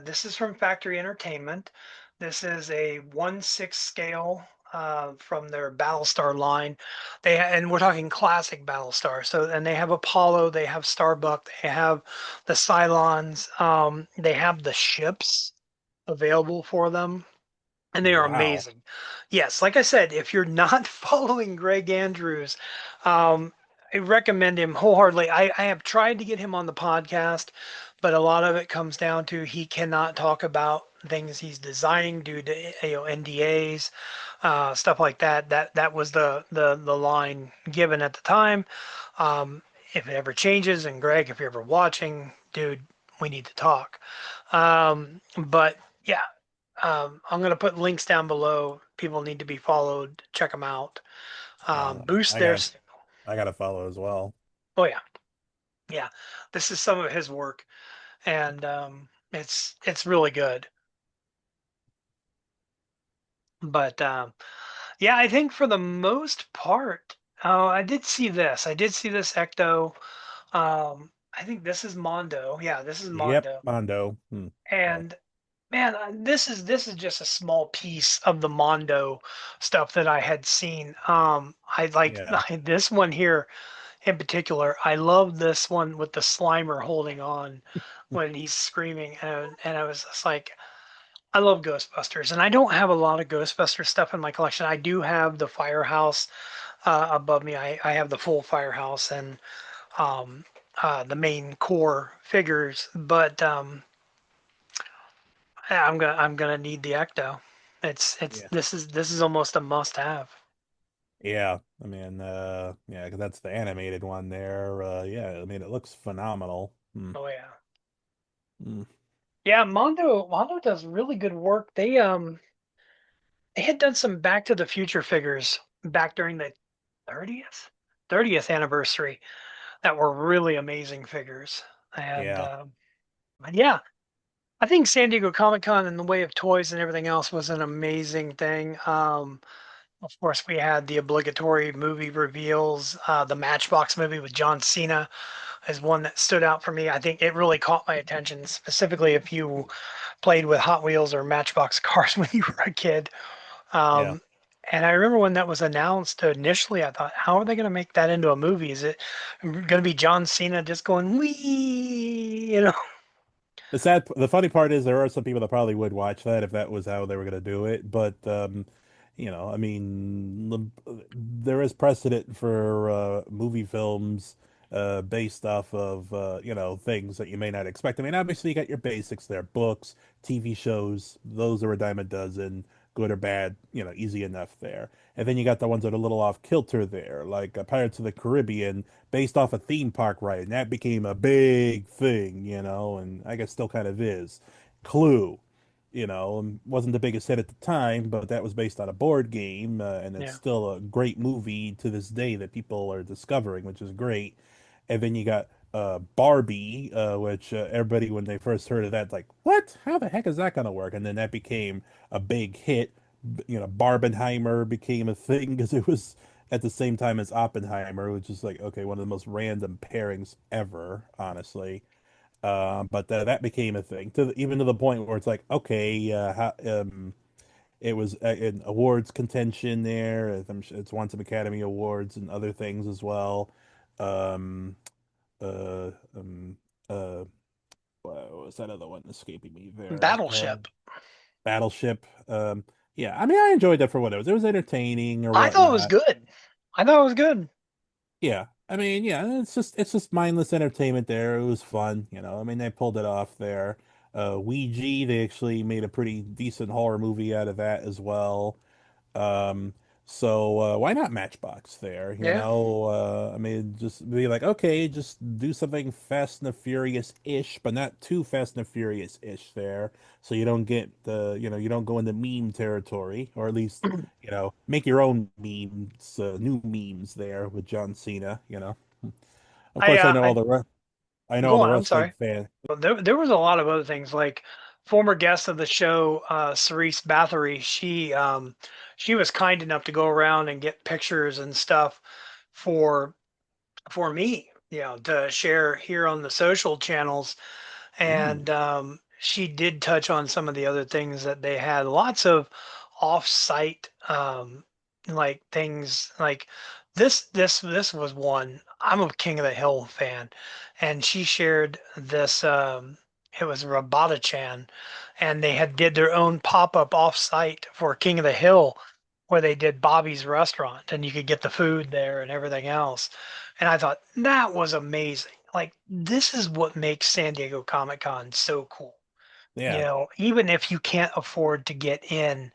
this is from Factory Entertainment. This is a 1/6 scale from their Battlestar line. And we're talking classic Battlestar. So, and they have Apollo, they have Starbuck, they have the Cylons, they have the ships available for them, and they are Wow. amazing. Yes, like I said, if you're not following Greg Andrews, um, I recommend him wholeheartedly. I have tried to get him on the podcast, but a lot of it comes down to he cannot talk about things he's designing due to NDAs, stuff like that. That was the line given at the time. Um, if it ever changes, and Greg, if you're ever watching, dude, we need to talk. But yeah, I'm going to put links down below. People need to be followed. Check them out. Boost I their. got I got to follow as well. Oh yeah, yeah. This is some of his work, and it's really good. But yeah, I think for the most part, I did see this. I did see this Ecto. I think this is Mondo. Yeah, this is Yep, Mondo. Mondo. Oh, And man, this is just a small piece of the Mondo stuff that I had seen. I like yeah. this one here in particular. I love this one with the Slimer holding on when he's screaming, and I was just like, I love Ghostbusters, and I don't have a lot of Ghostbuster stuff in my collection. I do have the Firehouse above me. I have the full Firehouse and um, the main core figures, but yeah, I'm gonna need the Ecto. It's Yeah. this is almost a must have. Yeah. I mean, yeah, 'cause that's the animated one there. Yeah, I mean, it looks phenomenal. Oh yeah. Mm. Yeah, Mondo does really good work. They had done some Back to the Future figures back during the 30th 30th anniversary that were really amazing figures. And Yeah. yeah, I think San Diego Comic Con in the way of toys and everything else was an amazing thing. Of course, we had the obligatory movie reveals. The Matchbox movie with John Cena is one that stood out for me. I think it really caught my attention, specifically if you played with Hot Wheels or Matchbox cars when you were a kid. Yeah. Um, and I remember when that was announced initially, I thought, how are they going to make that into a movie? Is it going to be John Cena just going wee? The funny part is there are some people that probably would watch that if that was how they were going to do it. But I mean, there is precedent for movie films based off of things that you may not expect. I mean, obviously you got your basics there, books, TV shows. Those are a dime a dozen, good or bad. Easy enough there. And then you got the ones that are a little off kilter there, like Pirates of the Caribbean based off a theme park ride, and that became a big thing, and I guess still kind of is. Clue, wasn't the biggest hit at the time, but that was based on a board game, and it's Yeah. still a great movie to this day that people are discovering, which is great. And then you got Barbie, which everybody, when they first heard of that, like, what? How the heck is that going to work? And then that became a big hit. Barbenheimer became a thing because it was at the same time as Oppenheimer, which is like, okay, one of the most random pairings ever, honestly. But that became a thing, even to the point where it's like, okay, it was in awards contention there. It's won some Academy Awards and other things as well. Um, uh, um, uh, what was that other one escaping me there? Battleship. Battleship. Yeah, I mean, I enjoyed that for what it was. It was entertaining or I thought it was whatnot. good. I thought it was good. Yeah, I mean, yeah, it's just mindless entertainment there. It was fun, I mean, they pulled it off there. Ouija, they actually made a pretty decent horror movie out of that as well. Um, so why not Matchbox there? Yeah. I mean, just be like, okay, just do something Fast and the Furious-ish, but not too Fast and the Furious-ish there, so you don't get you don't go into meme territory, or at least, make your own memes, new memes there with John Cena. Of I course, I I know all go the on. I'm wrestling sorry. fan. But there was a lot of other things like. former guest of the show, Ceres Bathory, she was kind enough to go around and get pictures and stuff for for me, to share here on the social channels. Mm. And she did touch on some of the other things that they had. Lots of off-site like things like this was one. I'm a King of the Hill fan, and she shared this. It was Rabata-chan, and they had did their own pop-up off-site for King of the Hill, where they did Bobby's restaurant, and you could get the food there and everything else. And I thought that was amazing. Like, this is what makes San Diego Comic Con so cool. Yeah. Even if you can't afford to get in,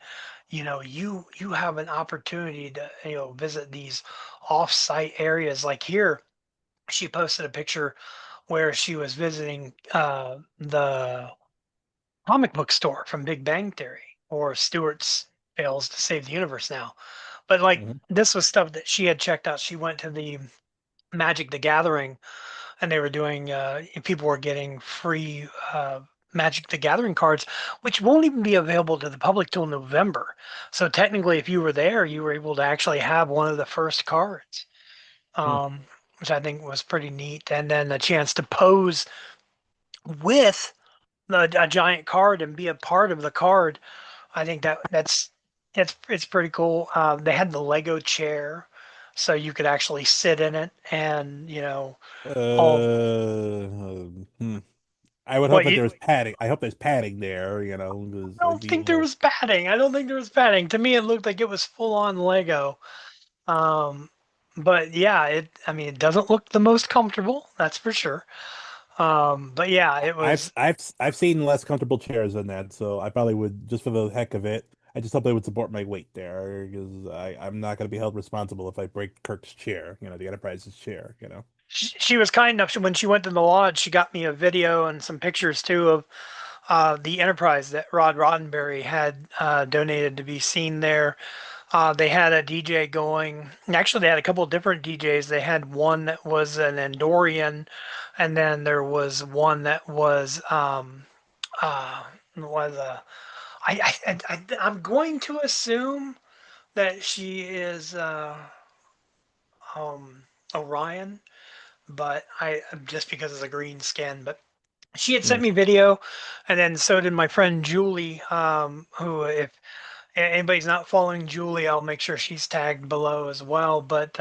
you have an opportunity to, visit these off-site areas. Like here, she posted a picture where she was visiting the comic book store from Big Bang Theory, or Stewart's fails to save the universe now. But like, Mhm. this was stuff that she had checked out. She went to the Magic the Gathering, and they were doing people were getting free Magic the Gathering cards, which won't even be available to the public till November. So technically, if you were there, you were able to actually have one of the first cards, Mm. um, which I think was pretty neat. And then a chance to pose with a giant card and be a part of the card. I think it's pretty cool. They had the Lego chair, so you could actually sit in it, and all Hmm. I would hope what that you there's padding. I hope there's padding there, because I like don't the think there was padding. I don't think there was padding. To me, it looked like it was full on Lego. Um, but yeah, I mean, it doesn't look the most comfortable, that's for sure. But yeah, it was. I've seen less comfortable chairs than that, so I probably would just for the heck of it. I just hope they would support my weight there because I'm not going to be held responsible if I break Kirk's chair, the Enterprise's chair, She was kind enough. When she went to the lodge, she got me a video and some pictures too of the Enterprise that Rod Roddenberry had donated to be seen there. They had a DJ going. Actually, they had a couple of different DJs. They had one that was an Andorian, and then there was one that was a. I'm going to assume that she is um, Orion, but I just because it's a green skin. But she had sent Mm. me video, and then so did my friend Julie, who, if anybody's not following Julie, I'll make sure she's tagged below as well. But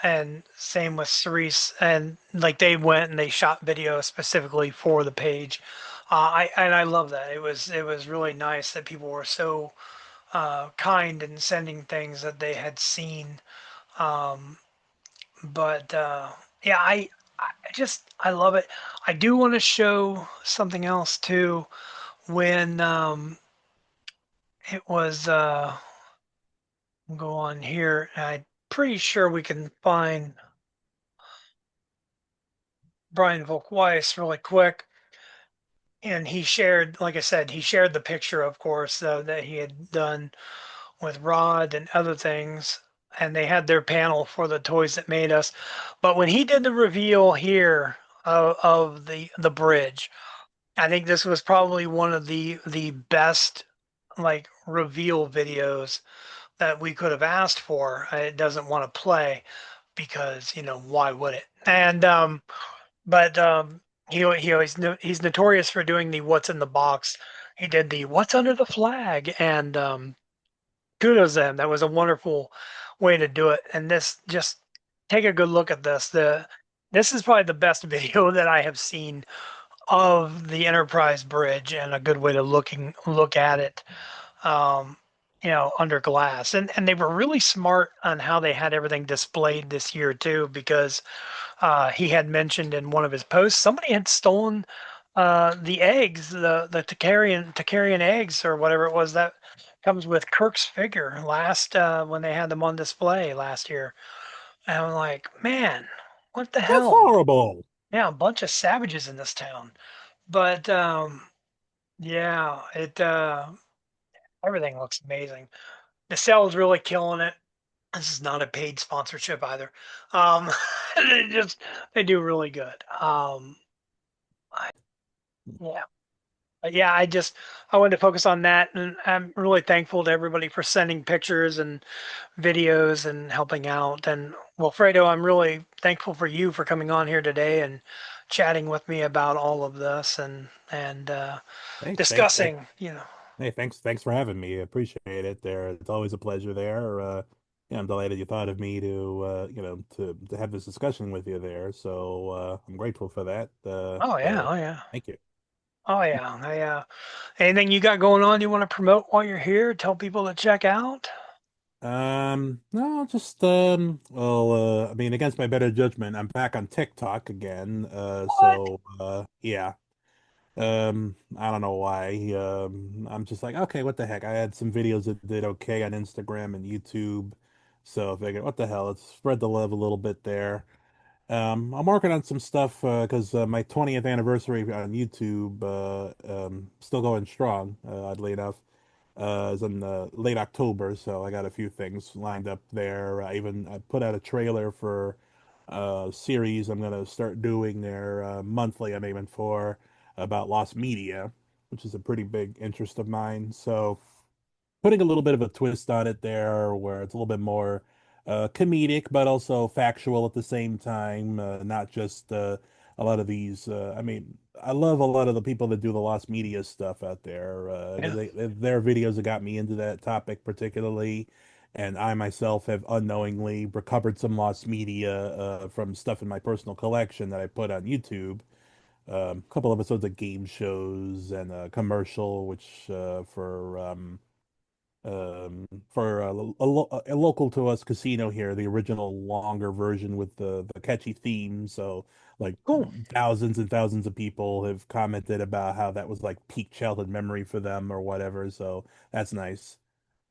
and same with Cerise, and like they went and they shot video specifically for the page. I love that. It was really nice that people were so kind in sending things that they had seen. Um, but yeah, I love it. I do want to show something else too. When it was go on here, I'm pretty sure we can find Brian Volk-Weiss really quick. And he shared, like I said, he shared the picture, of course, that he had done with Rod and other things. And they had their panel for the toys that made us. But when he did the reveal here of the bridge, I think this was probably one of the best like reveal videos that we could have asked for. It doesn't want to play because why would it? And but he always he's notorious for doing the what's in the box. He did the what's under the flag, and kudos to him. That was a wonderful way to do it. And this just take a good look at this. This is probably the best video that I have seen of the Enterprise bridge, and a good way to look at it. Um, under glass, and they were really smart on how they had everything displayed this year too, because he had mentioned in one of his posts somebody had stolen the eggs, the Takarian eggs or whatever it was that comes with Kirk's figure last when they had them on display last year. And I'm like, man, what the That's hell? horrible. Yeah, a bunch of savages in this town. But yeah, it everything looks amazing. Nacelle is really killing it. This is not a paid sponsorship either. Um, they just they do really good. I, yeah. Yeah, I wanted to focus on that, and I'm really thankful to everybody for sending pictures and videos and helping out. And Wilfredo, I'm really thankful for you for coming on here today and chatting with me about all of this and Hey, discussing, hey, thanks for having me. I appreciate it. There, it's always a pleasure there. Yeah, I'm delighted you thought of me to, to have this discussion with you there. So I'm grateful for that. Oh yeah, oh yeah, Thank you. oh yeah, anything you got going on you want to promote while you're here? Tell people to check out. No, just I mean, against my better judgment, I'm back on TikTok again. What? Yeah. I don't know why. I'm just like, okay, what the heck? I had some videos that did okay on Instagram and YouTube. So I figured, what the hell? Let's spread the love a little bit there. I'm working on some stuff because my 20th anniversary on YouTube still going strong, oddly enough. Is in late October, so I got a few things lined up there. I put out a trailer for a series I'm gonna start doing there monthly. I'm aiming for about lost media, which is a pretty big interest of mine. So putting a little bit of a twist on it there, where it's a little bit more comedic, but also factual at the same time. Not just a lot of these. I mean, I love a lot of the people that do the lost media stuff out there because Yeah. their videos have got me into that topic particularly. And I myself have unknowingly recovered some lost media from stuff in my personal collection that I put on YouTube. A couple episodes of game shows and a commercial, which for a local to us casino here, the original longer version with the catchy theme. So like Cool. thousands and thousands of people have commented about how that was like peak childhood memory for them or whatever. So that's nice.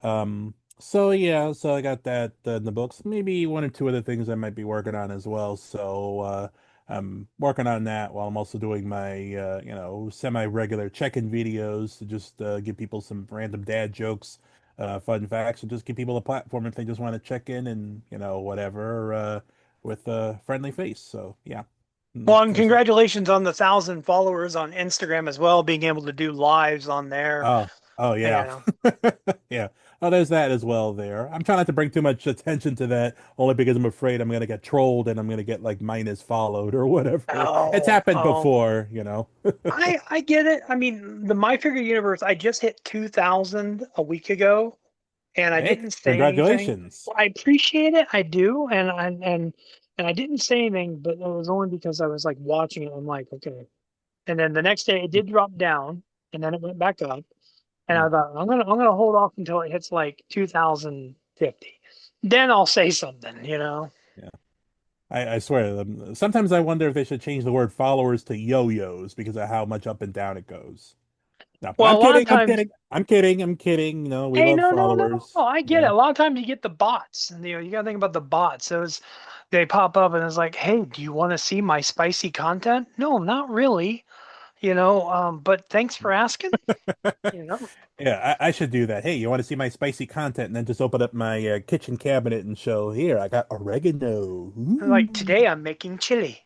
So yeah, so I got that in the books. Maybe one or two other things I might be working on as well. So I'm working on that while I'm also doing my semi-regular check-in videos to just give people some random dad jokes, fun facts, and just give people a platform if they just want to check in and whatever with a friendly face. So yeah. Well, and Some stuff. congratulations on the 1,000 followers on Instagram as well, being able to do lives on there. Oh yeah. Yeah. Yeah. Oh, there's that as well there. I'm trying not to bring too much attention to that, only because I'm afraid I'm gonna get trolled and I'm gonna get like minus followed or whatever. It's Oh, happened oh. before. I get it. I mean, the My Figure Universe, I just hit 2,000 a week ago, and I Hey, didn't say anything. congratulations. Well, I appreciate it. I do, and I didn't say anything, but it was only because I was like watching it. I'm like, okay. And then the next day, it did drop down, and then it went back up. And Hmm. I thought I'm gonna hold off until it hits like 2,050. Then I'll say something. Yeah. I swear, sometimes I wonder if they should change the word followers to yo-yos because of how much up and down it goes. No, Well, I'm a lot of kidding. I'm times, kidding. I'm kidding. I'm kidding. We hey, love no, no, no, followers. no, I get it. Yeah. A lot of times you get the bots, and you got to think about the bots. They pop up and it's like, hey, do you want to see my spicy content? No, not really. But thanks for asking. You know, Yeah, I should do that. Hey, you want to see my spicy content? And then just open up my kitchen cabinet and show here. I got oregano. like Ooh. today I'm making chili.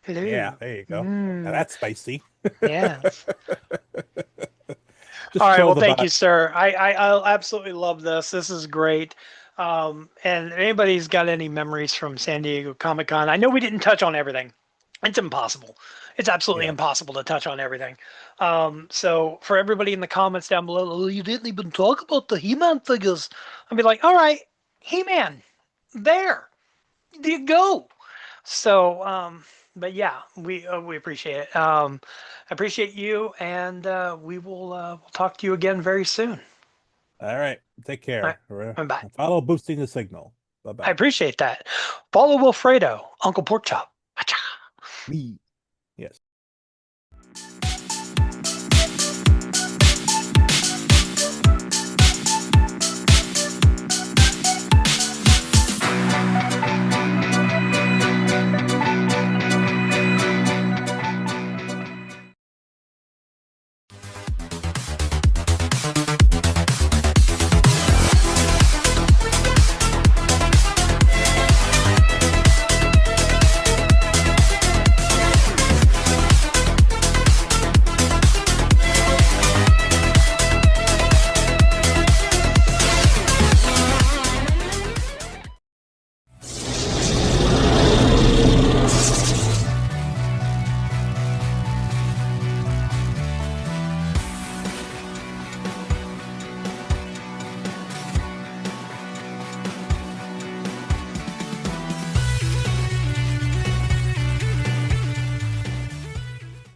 Yeah, Hello. there you go. Now Mmm. that's spicy. Yes. All Just right. show Well, the thank you, bot. sir. I absolutely love this. This is great. And if anybody's got any memories from San Diego Comic Con, I know we didn't touch on everything. It's impossible. It's absolutely Yeah. impossible to touch on everything. So for everybody in the comments down below, oh, you didn't even talk about the He-Man figures. I'd be like, all right, He-Man, there you go. So, but yeah, we appreciate it. I appreciate you, and we'll talk to you again very soon. All right. Take All right, care. bye. Follow boosting the signal. Bye I bye. appreciate that. Follow Wilfredo, Uncle Porkchop. Me. Yes.